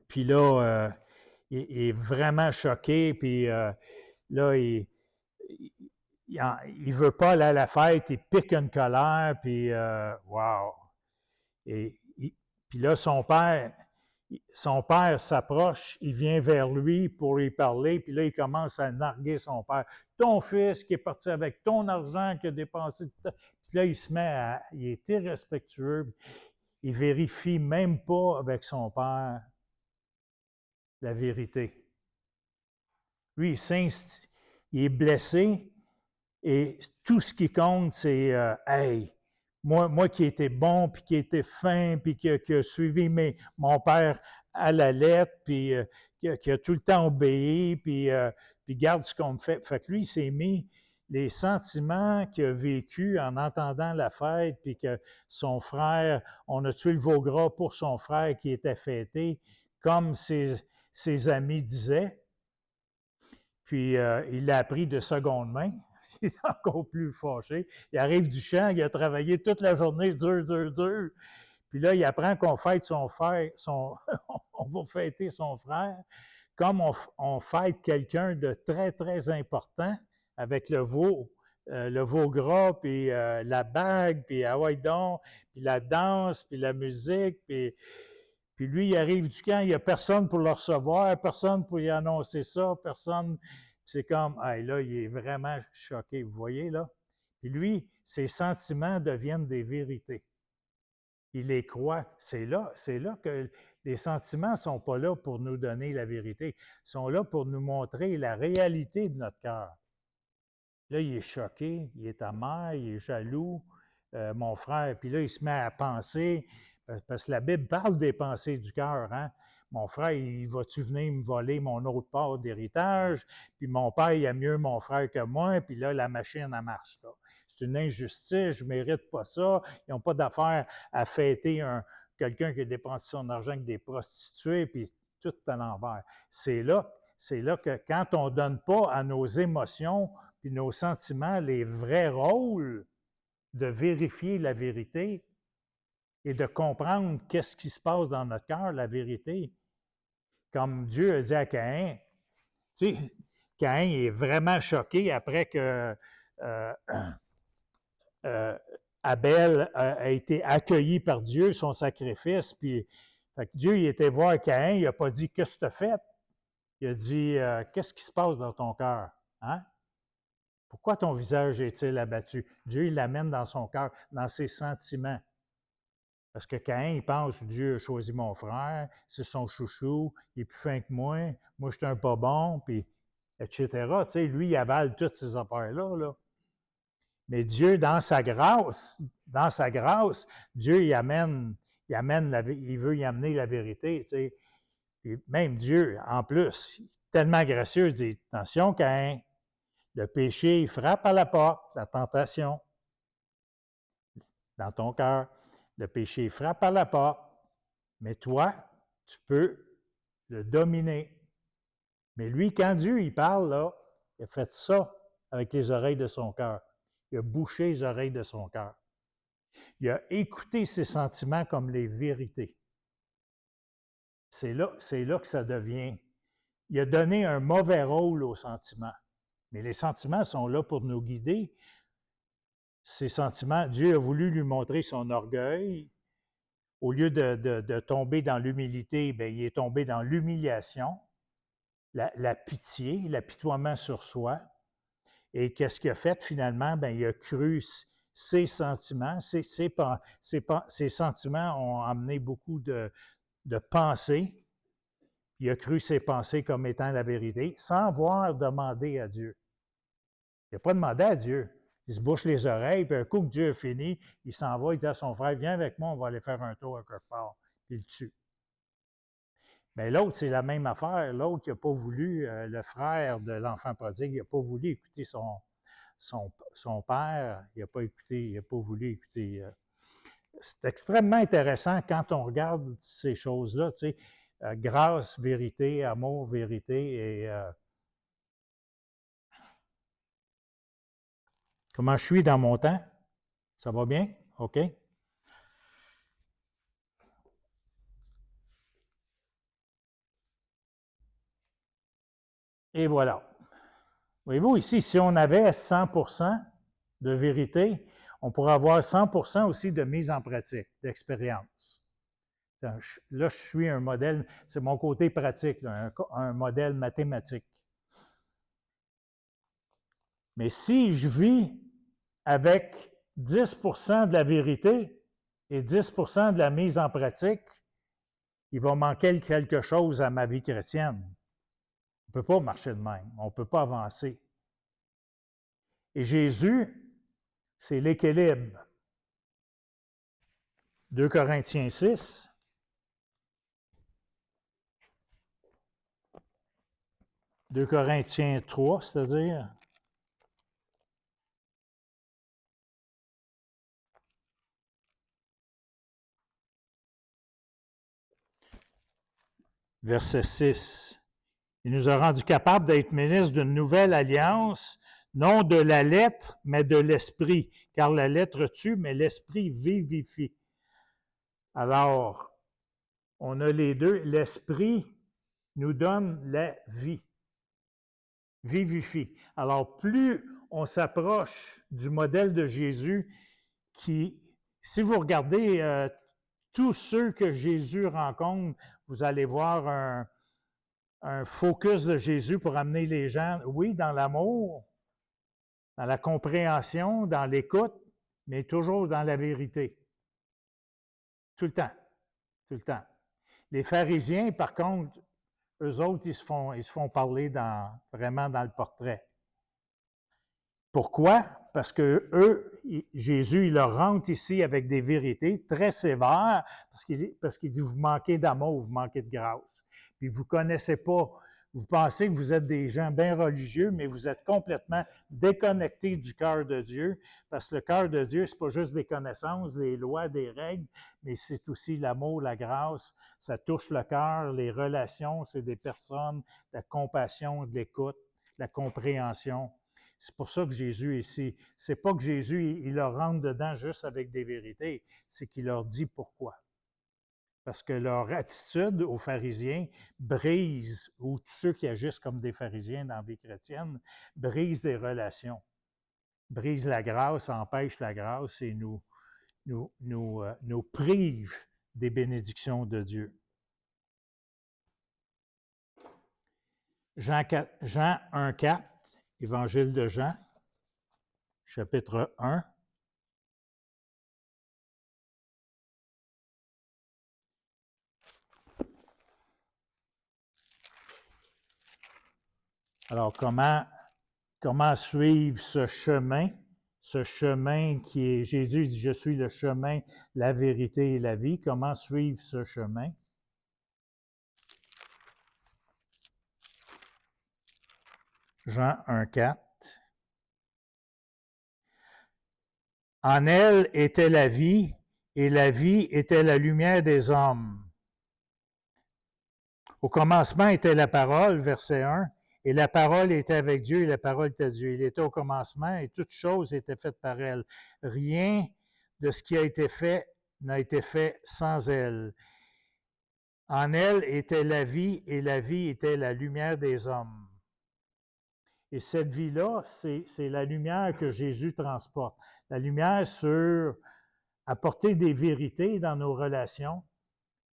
puis là, il est vraiment choqué, puis là, il ne veut pas aller à la fête, il pique une colère, puis wow! Puis là, son père s'approche, il vient vers lui pour lui parler, puis là, il commence à narguer son père. Ton fils qui est parti avec ton argent, qui a dépensé. Puis là, il est irrespectueux, il vérifie même pas avec son père la vérité. Lui, il est blessé, et tout ce qui compte, c'est hey, moi qui étais bon, puis qui était fin, puis qui a suivi mon père à la lettre, puis qui a tout le temps obéi, puis garde ce qu'on me fait. Fait que lui, il s'est mis les sentiments qu'il a vécu en entendant la fête, puis que son frère, on a tué le veau gras pour son frère qui était fêté, comme ses amis disaient. Puis il l'a appris de seconde main. Il est encore plus fâché. Il arrive du champ, il a travaillé toute la journée, dur, dur, dur. Puis là, il apprend qu'on fête son frère, on va fêter son frère, comme on fête quelqu'un de très, très important avec le veau gras, puis la bague, puis Hawaï donc, puis la danse, puis la musique, puis lui, il arrive du camp, il n'y a personne pour le recevoir, personne pour lui annoncer ça, personne. C'est comme, hey, là, il est vraiment choqué, vous voyez, là? Puis lui, ses sentiments deviennent des vérités. Il les croit. C'est là que les sentiments ne sont pas là pour nous donner la vérité. Ils sont là pour nous montrer la réalité de notre cœur. Là, il est choqué, il est amer, il est jaloux, mon frère. Puis là, il se met à penser, parce que la Bible parle des pensées du cœur, hein? Mon frère, il va-tu venir me voler mon autre part d'héritage? Puis mon père, il aime mieux mon frère que moi, puis là, la machine, elle marche là. C'est une injustice, je ne mérite pas ça. Ils n'ont pas d'affaire à fêter quelqu'un qui a dépensé son argent avec des prostituées, puis tout à l'envers. C'est là que quand on ne donne pas à nos émotions puis nos sentiments les vrais rôles de vérifier la vérité et de comprendre qu'est-ce qui se passe dans notre cœur, la vérité, comme Dieu a dit à Caïn, tu sais, Caïn est vraiment choqué après que Abel a été accueilli par Dieu, son sacrifice, puis fait que Dieu il était voir Caïn, il n'a pas dit « Qu'est-ce que tu as fait? » Il a dit « Qu'est-ce qui se passe dans ton cœur? Hein? Pourquoi ton visage est-il abattu? » Dieu il l'amène dans son cœur, dans ses sentiments. Parce que Caïn, il pense, Dieu a choisi mon frère, c'est son chouchou, il est plus fin que moi je suis un pas bon, puis etc. Tu sais, lui, il avale toutes ces affaires-là. Là. Mais Dieu, dans sa grâce, Dieu, il veut y amener la vérité. Tu sais. Puis même Dieu, en plus, tellement gracieux, il dit, attention, Caïn, le péché, il frappe à la porte, la tentation, dans ton cœur. Le péché frappe à la porte, mais toi, tu peux le dominer. Mais lui, quand Dieu il parle, là, il a fait ça avec les oreilles de son cœur. Il a bouché les oreilles de son cœur. Il a écouté ses sentiments comme les vérités. C'est là que ça devient. Il a donné un mauvais rôle aux sentiments. Mais les sentiments sont là pour nous guider. Ces sentiments, Dieu a voulu lui montrer son orgueil. Au lieu de tomber dans l'humilité, bien, il est tombé dans l'humiliation, la pitié, l'apitoiement sur soi. Et qu'est-ce qu'il a fait finalement? Bien, il a cru ses sentiments. Ses sentiments ont amené beaucoup de pensées. Il a cru ses pensées comme étant la vérité, sans avoir demandé à Dieu. Il n'a pas demandé à Dieu. Il se bouche les oreilles, puis un coup que Dieu a fini, il s'en va, il dit à son frère, viens avec moi, on va aller faire un tour à quelque part. Puis il le tue. Mais l'autre, c'est la même affaire. L'autre, il n'a pas voulu, le frère de l'enfant prodigue, il n'a pas voulu écouter son père, il n'a pas écouté, il n'a pas voulu écouter. C'est extrêmement intéressant quand on regarde ces choses-là, tu sais, grâce, vérité, amour, vérité, et comment je suis dans mon temps? Ça va bien? OK? Et voilà. Voyez-vous, ici, si on avait 100% de vérité, on pourrait avoir 100% aussi de mise en pratique, d'expérience. Là, je suis un modèle, c'est mon côté pratique, là, un modèle mathématique. Mais si je vis avec 10% de la vérité et 10% de la mise en pratique, il va manquer quelque chose à ma vie chrétienne. On ne peut pas marcher de même, on ne peut pas avancer. Et Jésus, c'est l'équilibre. 2 Corinthiens 6. « 2 Corinthiens 3, c'est-à-dire verset 6. Il nous a rendu capables d'être ministres d'une nouvelle alliance, non de la lettre, mais de l'esprit, car la lettre tue, mais l'esprit vivifie. Alors, on a les deux. L'esprit nous donne la vie, vivifie. Alors, plus on s'approche du modèle de Jésus, qui, si vous regardez tous ceux que Jésus rencontre, vous allez voir un focus de Jésus pour amener les gens, oui, dans l'amour, dans la compréhension, dans l'écoute, mais toujours dans la vérité. Tout le temps. Tout le temps. Les pharisiens, par contre, eux autres, ils se font parler vraiment dans le portrait. Pourquoi? Parce que eux, Jésus, il leur rentre ici avec des vérités très sévères, parce qu'il dit, vous manquez d'amour, vous manquez de grâce. Puis vous ne connaissez pas Vous pensez que vous êtes des gens bien religieux, mais vous êtes complètement déconnectés du cœur de Dieu, parce que le cœur de Dieu, ce n'est pas juste des connaissances, des lois, des règles, mais c'est aussi l'amour, la grâce. Ça touche le cœur, les relations, c'est des personnes, la compassion, de l'écoute, la compréhension. C'est pour ça que Jésus est ici. C'est pas que Jésus, il leur rentre dedans juste avec des vérités, c'est qu'il leur dit pourquoi. Parce que leur attitude aux pharisiens brise, ou tous ceux qui agissent comme des pharisiens dans la vie chrétienne, brise des relations, brise la grâce, empêche la grâce et nous prive des bénédictions de Dieu. Jean 1,4, Évangile de Jean, chapitre 1. Alors, comment suivre ce chemin? Ce chemin qui est, Jésus dit, je suis le chemin, la vérité et la vie. Comment suivre ce chemin? Jean 1,4. En elle était la vie, et la vie était la lumière des hommes. Au commencement était la parole, verset 1, et la parole était avec Dieu, et la parole était Dieu. Il était au commencement, et toutes choses étaient faites par elle. Rien de ce qui a été fait n'a été fait sans elle. En elle était la vie, et la vie était la lumière des hommes. Et cette vie-là, c'est la lumière que Jésus transporte. La lumière sur apporter des vérités dans nos relations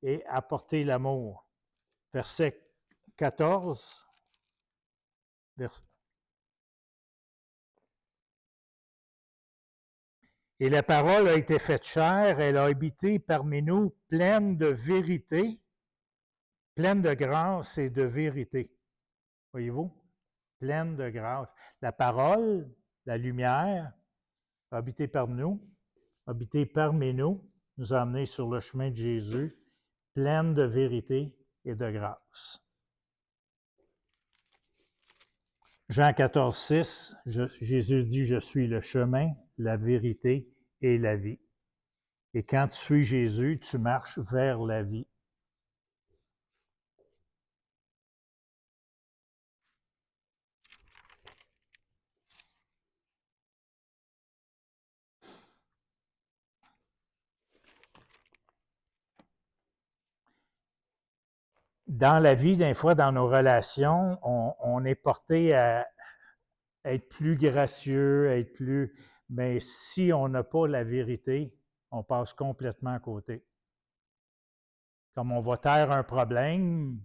et apporter l'amour. Verset 14. Et la parole a été faite chair, elle a habité parmi nous, pleine de vérité, pleine de grâce et de vérité. Voyez-vous? Pleine de grâce. La parole, la lumière, a habité parmi nous, nous a amenés sur le chemin de Jésus, pleine de vérité et de grâce. Jean 14, 6, Jésus dit, je suis le chemin, la vérité et la vie. Et quand tu suis Jésus, tu marches vers la vie. Dans la vie, des fois, dans nos relations, on est porté à être plus gracieux, à être plus... Mais si on n'a pas la vérité, on passe complètement à côté. Comme on va taire un problème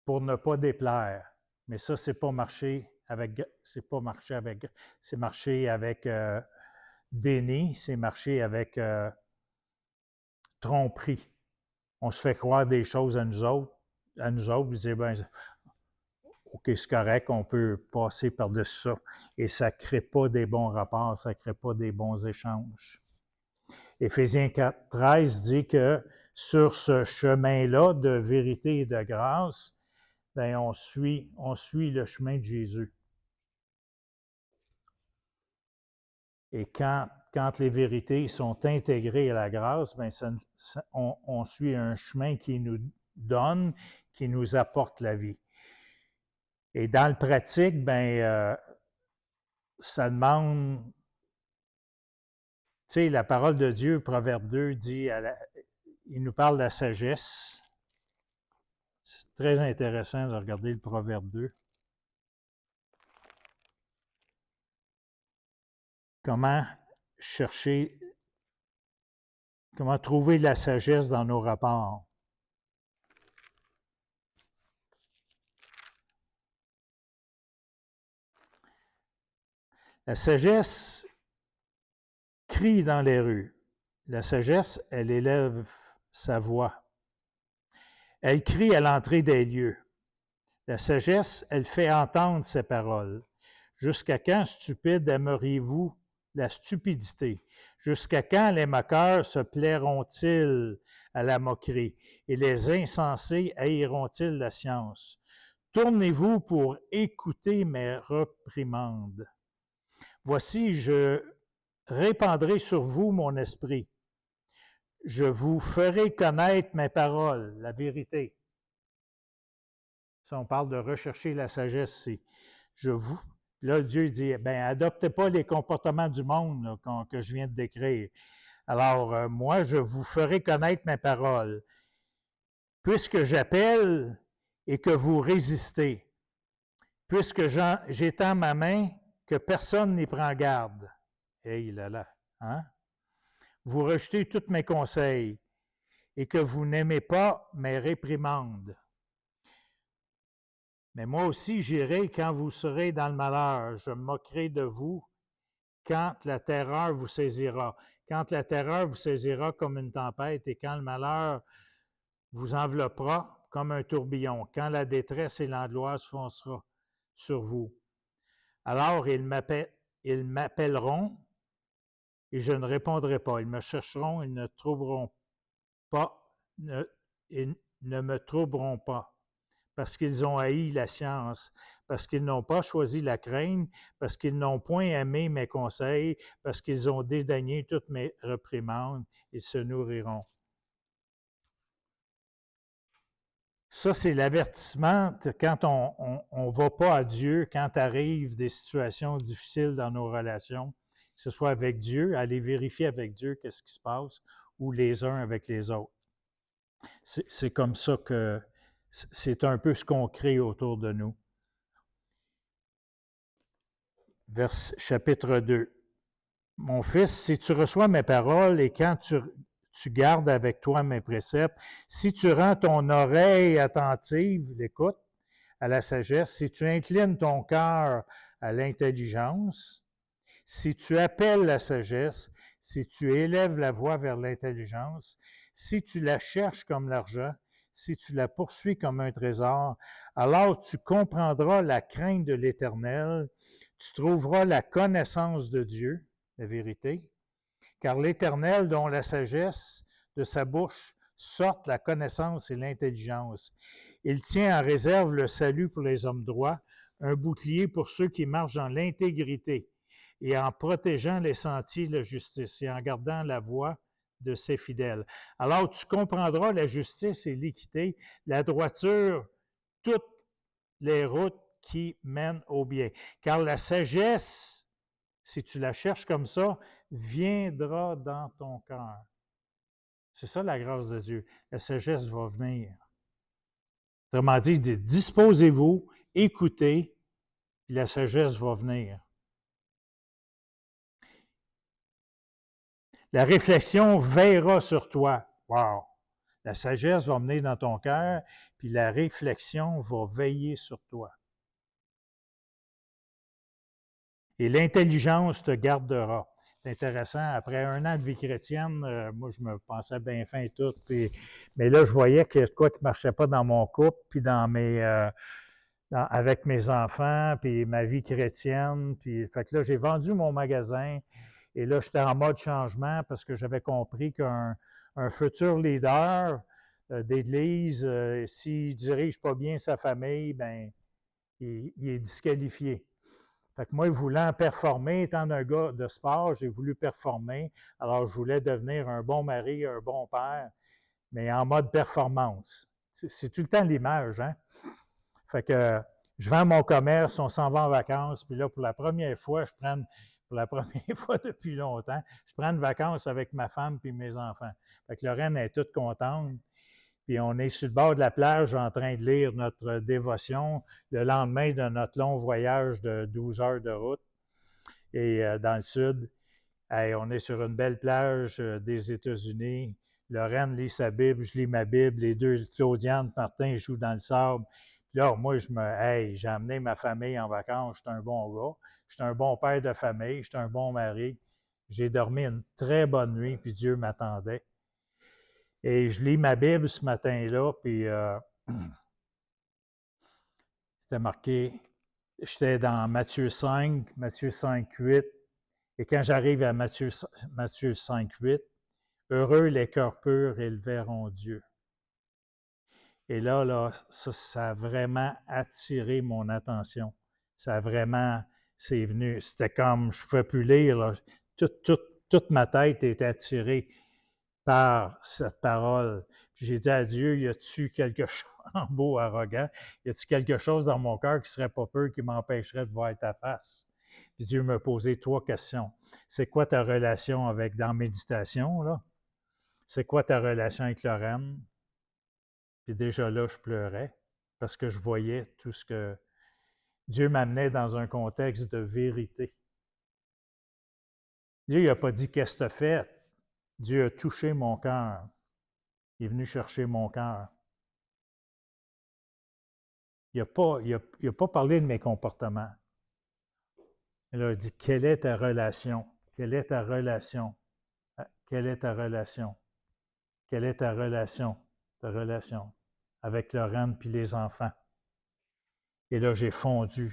pour ne pas déplaire. Mais ça, c'est pas marcher avec... C'est marcher avec déni, c'est marcher avec tromperie. On se fait croire des choses à nous autres, vous dites, ben, OK, c'est correct, on peut passer par-dessus ça. Et ça ne crée pas des bons rapports, ça ne crée pas des bons échanges. Éphésiens 4, 13 dit que sur ce chemin-là de vérité et de grâce, bien, on suit le chemin de Jésus. Et quand les vérités sont intégrées à la grâce, bien, on suit un chemin qui nous donne, qui nous apporte la vie. Et dans le pratique, bien, ça demande, tu sais, la parole de Dieu, Proverbe 2, dit, il nous parle de la sagesse. C'est très intéressant de regarder le Proverbe 2. Comment trouver la sagesse dans nos rapports. La sagesse crie dans les rues. La sagesse, elle élève sa voix. Elle crie à l'entrée des lieux. La sagesse, elle fait entendre ses paroles. Jusqu'à quand, stupides, aimeriez-vous la stupidité? Jusqu'à quand les moqueurs se plairont-ils à la moquerie? Et les insensés haïront-ils la science? Tournez-vous pour écouter mes reprimandes. Voici, je répandrai sur vous mon esprit. Je vous ferai connaître mes paroles, la vérité. Si on parle de rechercher la sagesse, c'est je vous. Là, Dieu dit, adoptez pas les comportements du monde là, que je viens de décrire. Alors, moi, je vous ferai connaître mes paroles. Puisque j'appelle et que vous résistez, puisque j'étends ma main, que personne n'y prend garde. Hey là là, hein? Vous rejetez tous mes conseils et que vous n'aimez pas mes réprimandes. Mais moi aussi j'irai quand vous serez dans le malheur. Je me moquerai de vous quand la terreur vous saisira. Quand la terreur vous saisira comme une tempête et quand le malheur vous enveloppera comme un tourbillon, quand la détresse et l'angoisse foncera sur vous. Alors ils m'appelleront et je ne répondrai pas. Ils me chercheront, ils ne trouveront pas, ils ne me trouveront pas. Parce qu'ils ont haï la science, parce qu'ils n'ont pas choisi la crainte, parce qu'ils n'ont point aimé mes conseils, parce qu'ils ont dédaigné toutes mes reprimandes, ils se nourriront. Ça, c'est l'avertissement quand on ne va pas à Dieu, quand arrivent des situations difficiles dans nos relations, que ce soit avec Dieu, aller vérifier avec Dieu qu'est-ce qui se passe, ou les uns avec les autres. C'est comme ça que c'est un peu ce qu'on crée autour de nous. Chapitre 2. Mon fils, si tu reçois mes paroles et quand tu gardes avec toi mes préceptes, si tu rends ton oreille attentive, l'écoute, à la sagesse, si tu inclines ton cœur à l'intelligence, si tu appelles la sagesse, si tu élèves la voix vers l'intelligence, si tu la cherches comme l'argent, si tu la poursuis comme un trésor, alors tu comprendras la crainte de l'Éternel, tu trouveras la connaissance de Dieu, la vérité, car l'Éternel, dont la sagesse de sa bouche sortent la connaissance et l'intelligence. Il tient en réserve le salut pour les hommes droits, un bouclier pour ceux qui marchent dans l'intégrité, et en protégeant les sentiers de la justice et en gardant la voie de ses fidèles. Alors tu comprendras la justice et l'équité, la droiture, toutes les routes qui mènent au bien. Car la sagesse, si tu la cherches comme ça, viendra dans ton cœur. C'est ça la grâce de Dieu. La sagesse va venir. Autrement dit, il dit, disposez-vous, écoutez, puis la sagesse va venir. La réflexion veillera sur toi. Wow! La sagesse va venir dans ton cœur, puis la réflexion va veiller sur toi. Et l'intelligence te gardera. C'est intéressant. Après 1 an de vie chrétienne, moi, je me pensais bien fin et tout. Mais là, je voyais qu'il y a quoi qui ne marchait pas dans mon couple, puis avec mes enfants, puis ma vie chrétienne. Puis, fait que là, j'ai vendu mon magasin. Et là, j'étais en mode changement parce que j'avais compris qu'un futur leader d'église, s'il ne dirige pas bien sa famille, ben il est disqualifié. Fait que moi, voulant performer, étant un gars de sport, j'ai voulu performer. Alors, je voulais devenir un bon mari, un bon père, mais en mode performance. C'est tout le temps l'image, hein? Fait que je vends mon commerce, on s'en va en vacances, puis là, pour la première fois, pour la première fois depuis longtemps, je prends une vacances avec ma femme puis mes enfants. Fait que Lorraine est toute contente. Puis on est sur le bord de la plage en train de lire notre dévotion le lendemain de notre long voyage de 12 heures de route. Et dans le sud, on est sur une belle plage des États-Unis. Lorraine lit sa Bible, je lis ma Bible. Les deux, Claudiane, Martin, jouent dans le sable. Puis là, moi, j'ai amené ma famille en vacances. Je suis un bon gars. Je suis un bon père de famille. Je suis un bon mari. J'ai dormi une très bonne nuit, puis Dieu m'attendait. Et je lis ma Bible ce matin-là, puis c'était marqué, j'étais dans Matthieu 5, 8. Et quand j'arrive à Matthieu 5, 8, heureux les cœurs purs, ils verront Dieu. Et là, ça a vraiment attiré mon attention. Ça a vraiment, c'est venu, c'était comme, je ne pouvais plus lire, là. Toute ma tête était attirée par cette parole. Puis j'ai dit à Dieu, y a-tu quelque chose, en beau arrogant, y a-tu quelque chose dans mon cœur qui serait pas peur, qui m'empêcherait de voir ta face? Puis Dieu m'a posé 3 questions. C'est quoi ta relation avec, dans méditation, là? C'est quoi ta relation avec Lorraine? Puis déjà là, je pleurais parce que je voyais tout ce que Dieu m'amenait dans un contexte de vérité. Dieu n'a pas dit qu'est-ce que tu as fait. Dieu a touché mon cœur. Il est venu chercher mon cœur. Il n'a pas parlé de mes comportements. Il a dit, quelle est ta relation? Quelle est ta relation? Quelle est ta relation? Quelle est ta relation? Ta relation avec Lorraine puis les enfants. Et là, j'ai fondu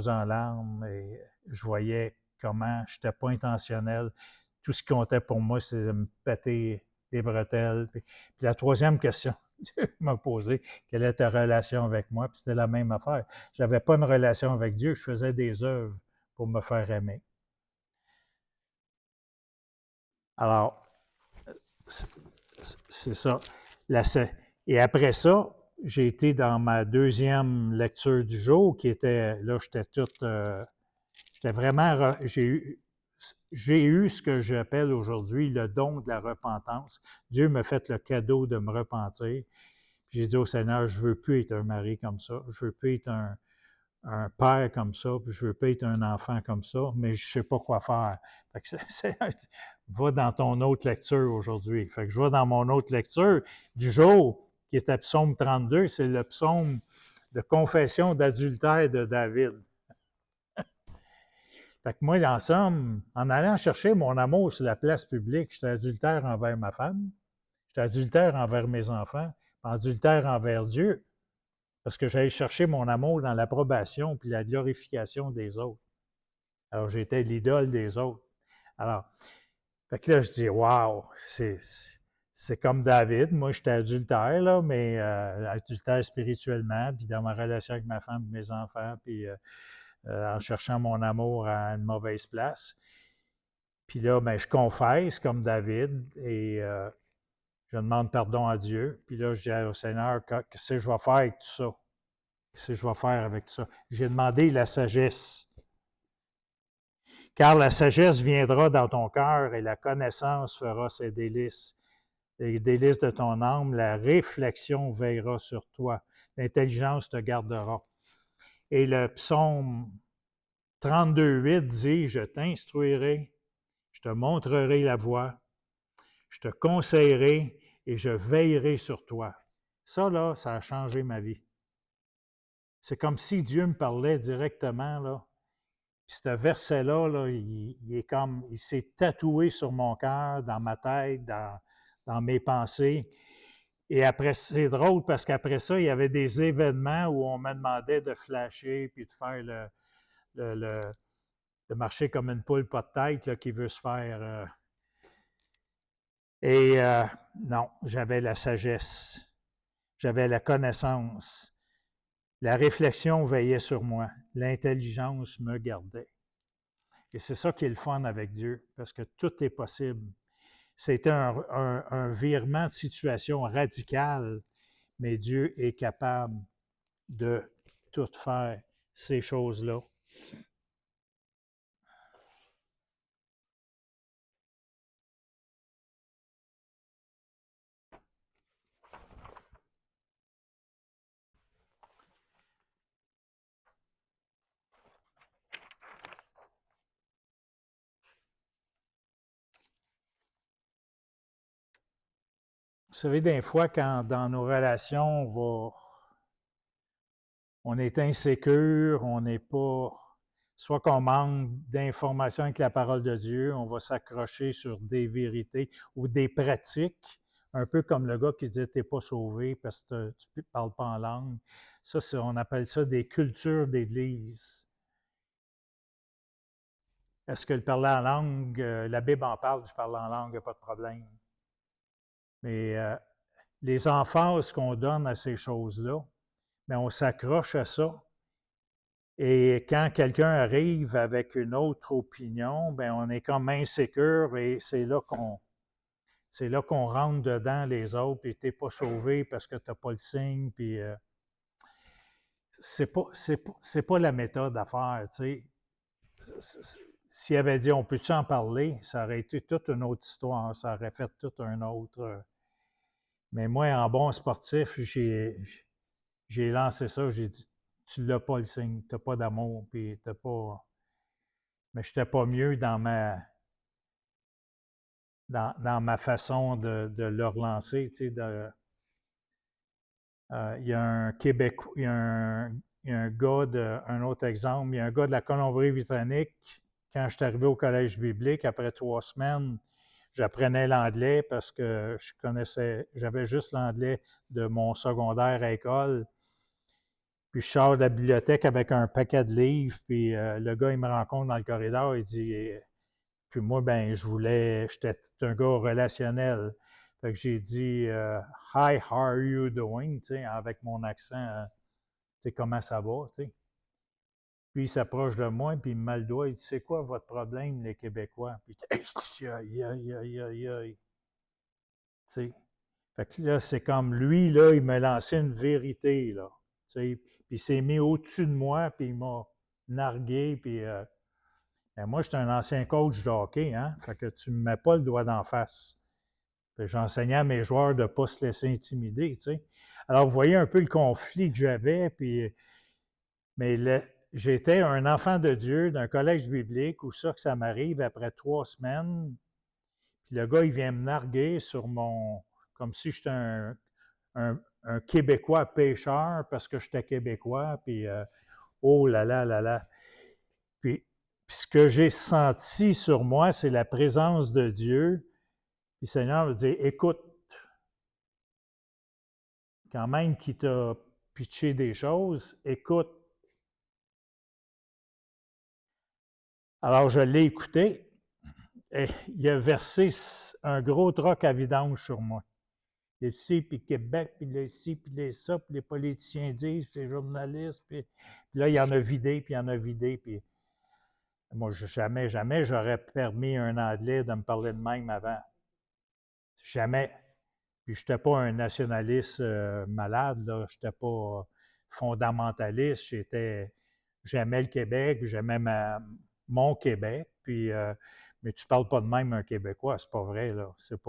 en larmes et je voyais comment je n'étais pas intentionnel. Tout ce qui comptait pour moi, c'est de me péter les bretelles. Puis la troisième question, Dieu m'a posé, quelle est ta relation avec moi? Puis c'était la même affaire. Je n'avais pas une relation avec Dieu, je faisais des œuvres pour me faire aimer. Alors, c'est ça. Et après ça, j'ai été dans ma deuxième lecture du jour, qui était, là, j'étais j'étais vraiment, j'ai eu ce que j'appelle aujourd'hui le don de la repentance. Dieu m'a fait le cadeau de me repentir. J'ai dit au Seigneur, je ne veux plus être un mari comme ça, je ne veux plus être un père comme ça, puis je ne veux pas être un enfant comme ça, mais je ne sais pas quoi faire. Fait que va dans ton autre lecture aujourd'hui. Fait que je vais dans mon autre lecture du jour, qui était psaume 32, c'est le psaume de confession d'adultère de David. Fait que moi, en somme, en allant chercher mon amour sur la place publique, j'étais adultère envers ma femme, j'étais adultère envers mes enfants, adultère envers Dieu, parce que j'allais chercher mon amour dans l'approbation puis la glorification des autres. Alors, j'étais l'idole des autres. Alors, fait que là, je dis, waouh, c'est comme David. Moi, j'étais adultère, là, mais adultère spirituellement, puis dans ma relation avec ma femme et mes enfants, puis en cherchant mon amour à une mauvaise place. Puis là, ben, je confesse comme David et je demande pardon à Dieu. Puis là, je dis au Seigneur, qu'est-ce que je vais faire avec tout ça? Qu'est-ce que je vais faire avec tout ça? J'ai demandé la sagesse. Car la sagesse viendra dans ton cœur et la connaissance fera ses délices. Les délices de ton âme, la réflexion veillera sur toi. L'intelligence te gardera. Et le psaume 32,8 dit, je t'instruirai, je te montrerai la voie, je te conseillerai et je veillerai sur toi. Ça, là, ça a changé ma vie. C'est comme si Dieu me parlait directement, là. Puis ce verset-là, là, il s'est tatoué sur mon cœur, dans ma tête, dans mes pensées. Et après, c'est drôle parce qu'après ça, il y avait des événements où on me demandait de flasher puis de faire de marcher comme une poule pas de tête là, qui veut se faire. Non, j'avais la sagesse, j'avais la connaissance, la réflexion veillait sur moi, l'intelligence me gardait. Et c'est ça qui est le fun avec Dieu, parce que tout est possible. C'était un virement de situation radical, mais Dieu est capable de tout faire, ces choses-là. Vous savez, des fois, quand dans nos relations, on est insécure, on n'est pas, soit qu'on manque d'informations avec la parole de Dieu, on va s'accrocher sur des vérités ou des pratiques, un peu comme le gars qui se dit t'es pas sauvé parce que tu ne parles pas en langue. Ça, on appelle ça des cultures d'église. Est-ce que le parler en langue, la Bible en parle du parler en langue, il n'y a pas de problème. Mais les emphases qu'on donne à ces choses-là, mais on s'accroche à ça. Et quand quelqu'un arrive avec une autre opinion, bien, on est comme insécure et c'est là qu'on rentre dedans les autres, puis tu n'es pas sauvé parce que tu n'as pas le signe, puis c'est pas la méthode à faire, tu sais. S'il avait dit on peut-tu en parler, ça aurait été toute une autre histoire, ça aurait fait tout un autre. Mais moi, en bon sportif, j'ai lancé ça, j'ai dit tu l'as pas le signe, tu n'as pas d'amour, puis tu n'as pas. Mais je n'étais pas mieux dans ma façon de le relancer. Tu sais, il y a un Québécois, il y a un gars un autre exemple, il y a un gars de la Colombie-Britannique. Quand je suis arrivé au collège biblique, après 3 semaines, j'apprenais l'anglais parce que j'avais juste l'anglais de mon secondaire à l'école. Puis je sors de la bibliothèque avec un paquet de livres, puis le gars, il me rencontre dans le corridor, il dit puis moi, ben, j'étais un gars relationnel. Fait que j'ai dit Hi, how are you doing? Tu sais, avec mon accent, tu sais, comment ça va? Tu sais. Puis il s'approche de moi, puis il me met le doigt, il dit c'est quoi votre problème, les Québécois? Puis aïe, aïe, aïe, aïe, aïe. Tu sais. Fait que là, c'est comme lui, là, il m'a lancé une vérité, là. Tu sais. Puis il s'est mis au-dessus de moi, puis il m'a nargué, puis ben, moi, j'étais un ancien coach de hockey, hein? Fait que tu ne me mets pas le doigt d'en face. J'enseignais à mes joueurs de ne pas se laisser intimider, tu sais. Alors, vous voyez un peu le conflit que j'avais, mais j'étais un enfant de Dieu d'un collège biblique où ça m'arrive après 3 semaines. Puis le gars, il vient me narguer comme si j'étais un Québécois pêcheur parce que j'étais Québécois, puis oh là là là là. Puis ce que j'ai senti sur moi, c'est la présence de Dieu. Puis le Seigneur me dit, écoute, quand même qui t'a pitché des choses, écoute. Alors je l'ai écouté et il a versé un gros troc à vidange sur moi. Ici, puis Québec, puis là, ici, puis là, ça, puis les politiciens disent, puis les journalistes, puis là, il y en a vidé, puis il y en a vidé, puis moi, jamais j'aurais permis à un Anglais de me parler de même avant. Jamais. Puis je n'étais pas un nationaliste malade, là. Je n'étais pas fondamentaliste. J'aimais le Québec, j'aimais mon Québec. Puis, mais tu ne parles pas de même un Québécois, c'est pas vrai, là. C'est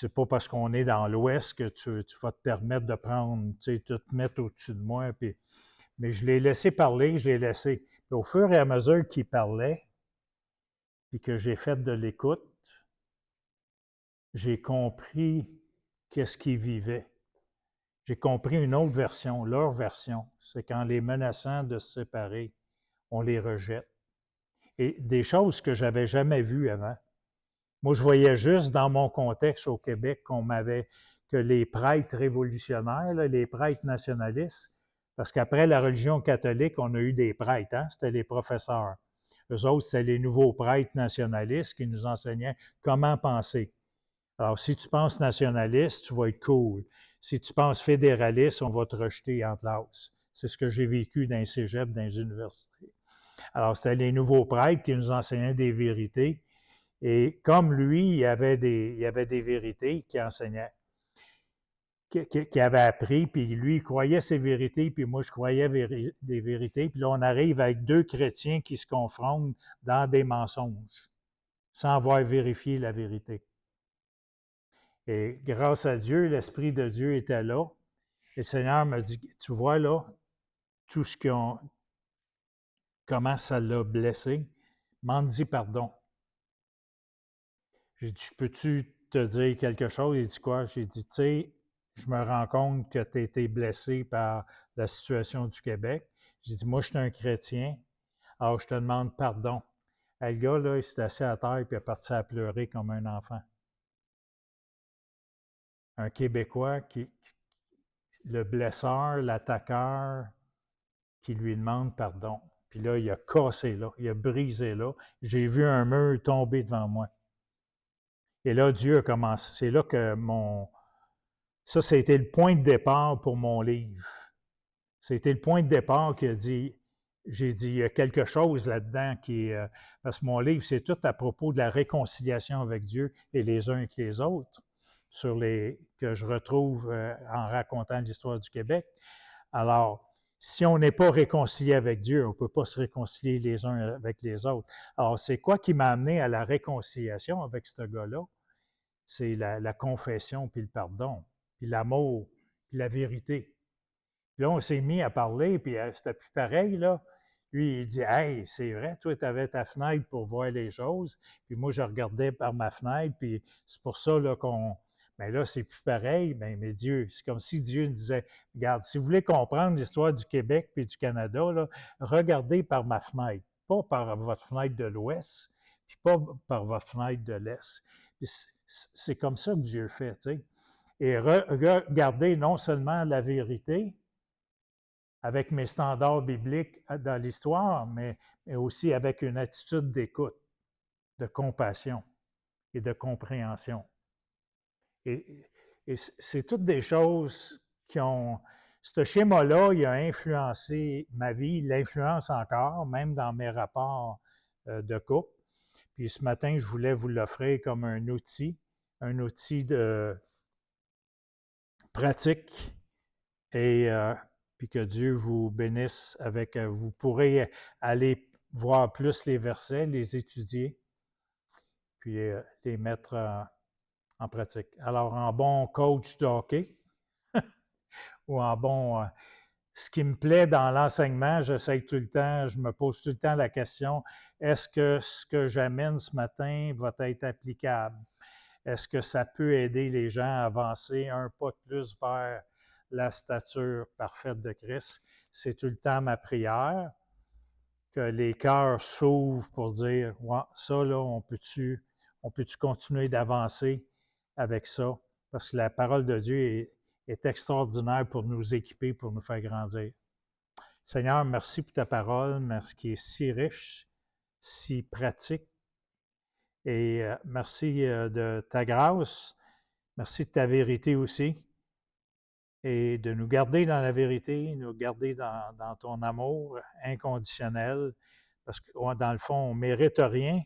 pas parce qu'on est dans l'Ouest que tu vas te permettre de prendre, tu sais, de te mettre au-dessus de moi. Puis, mais je l'ai laissé parler, je l'ai laissé. Puis au fur et à mesure qu'il parlait, puis que j'ai fait de l'écoute, j'ai compris qu'est-ce qu'ils vivaient. J'ai compris une autre version, leur version. C'est qu'en les menaçant de se séparer, on les rejette. Et des choses que je n'avais jamais vues avant. Moi, je voyais juste dans mon contexte au Québec que les prêtres révolutionnaires, là, les prêtres nationalistes, parce qu'après la religion catholique, on a eu des prêtres, hein? C'était les professeurs. Eux autres, c'était les nouveaux prêtres nationalistes qui nous enseignaient comment penser. Alors, si tu penses nationaliste, tu vas être cool. Si tu penses fédéraliste, on va te rejeter en classe. C'est ce que j'ai vécu dans les cégeps, dans les universités. Alors, c'était les nouveaux prêtres qui nous enseignaient des vérités. Et comme lui, il y avait des vérités qu'il enseignait, qu'il avait appris, puis lui, il croyait ces vérités, puis moi, je croyais des vérités. Puis là, on arrive avec deux chrétiens qui se confrontent dans des mensonges, sans avoir vérifié la vérité. Et grâce à Dieu, l'Esprit de Dieu était là. Et le Seigneur m'a dit, tu vois là, tout ce comment ça l'a blessé, m'en dis pardon. J'ai dit, peux-tu te dire quelque chose? Il dit quoi? J'ai dit, tu sais, je me rends compte que tu as été blessé par la situation du Québec. J'ai dit, moi, je suis un chrétien, alors je te demande pardon. Et le gars, là, il s'est assis à terre et il est parti à pleurer comme un enfant. Un Québécois le blesseur, l'attaqueur, qui lui demande pardon. Puis là, il a cassé là, il a brisé là. J'ai vu un mur tomber devant moi. Et là, Dieu a commencé. C'est là que Ça, c'était le point de départ pour mon livre. C'était le point de départ qui a dit, j'ai dit, il y a quelque chose là-dedans qui est, parce que mon livre, c'est tout à propos de la réconciliation avec Dieu et les uns avec les autres, que je retrouve en racontant l'histoire du Québec. Alors, si on n'est pas réconcilié avec Dieu, on ne peut pas se réconcilier les uns avec les autres. Alors, c'est quoi qui m'a amené à la réconciliation avec ce gars-là? C'est la confession, puis le pardon, puis l'amour, puis la vérité. Puis là, on s'est mis à parler, puis c'était plus pareil, là. Lui, il dit, hey, c'est vrai, toi, tu avais ta fenêtre pour voir les choses, puis moi, je regardais par ma fenêtre, puis c'est pour ça là, mais là, c'est plus pareil. Mais Dieu, c'est comme si Dieu nous disait, regarde, si vous voulez comprendre l'histoire du Québec puis du Canada, là, regardez par ma fenêtre, pas par votre fenêtre de l'Ouest, puis pas par votre fenêtre de l'Est. C'est comme ça que Dieu fait, tu sais. Et regardez non seulement la vérité, avec mes standards bibliques dans l'histoire, mais aussi avec une attitude d'écoute, de compassion et de compréhension. Et, et c'est toutes des choses qui ont... Ce schéma-là, il a influencé ma vie, il l'influence encore, même dans mes rapports de couple. Puis ce matin, je voulais vous l'offrir comme un outil de pratique et puis que Dieu vous bénisse avec, vous pourrez aller voir plus les versets, les étudier, puis les mettre en pratique. Alors, en bon coach de hockey ou en bon... ce qui me plaît dans l'enseignement, j'essaie tout le temps, je me pose tout le temps la question, est-ce que ce que j'amène ce matin va être applicable? Est-ce que ça peut aider les gens à avancer un pas de plus vers la stature parfaite de Christ? C'est tout le temps ma prière, que les cœurs s'ouvrent pour dire, ouais, ça, là, on peut-tu continuer d'avancer avec ça? Parce que la parole de Dieu est extraordinaire pour nous équiper, pour nous faire grandir. Seigneur, merci pour ta parole, merci qui est si riche, si pratique. Et merci de ta grâce, merci de ta vérité aussi, et de nous garder dans la vérité, nous garder dans ton amour inconditionnel, parce que dans le fond, on ne mérite rien,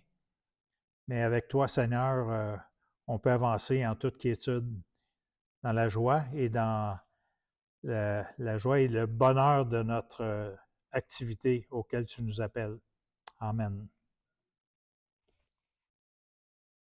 mais avec toi, Seigneur, on peut avancer en toute quiétude dans la joie et dans la joie et le bonheur de notre activité auquel tu nous appelles. Amen.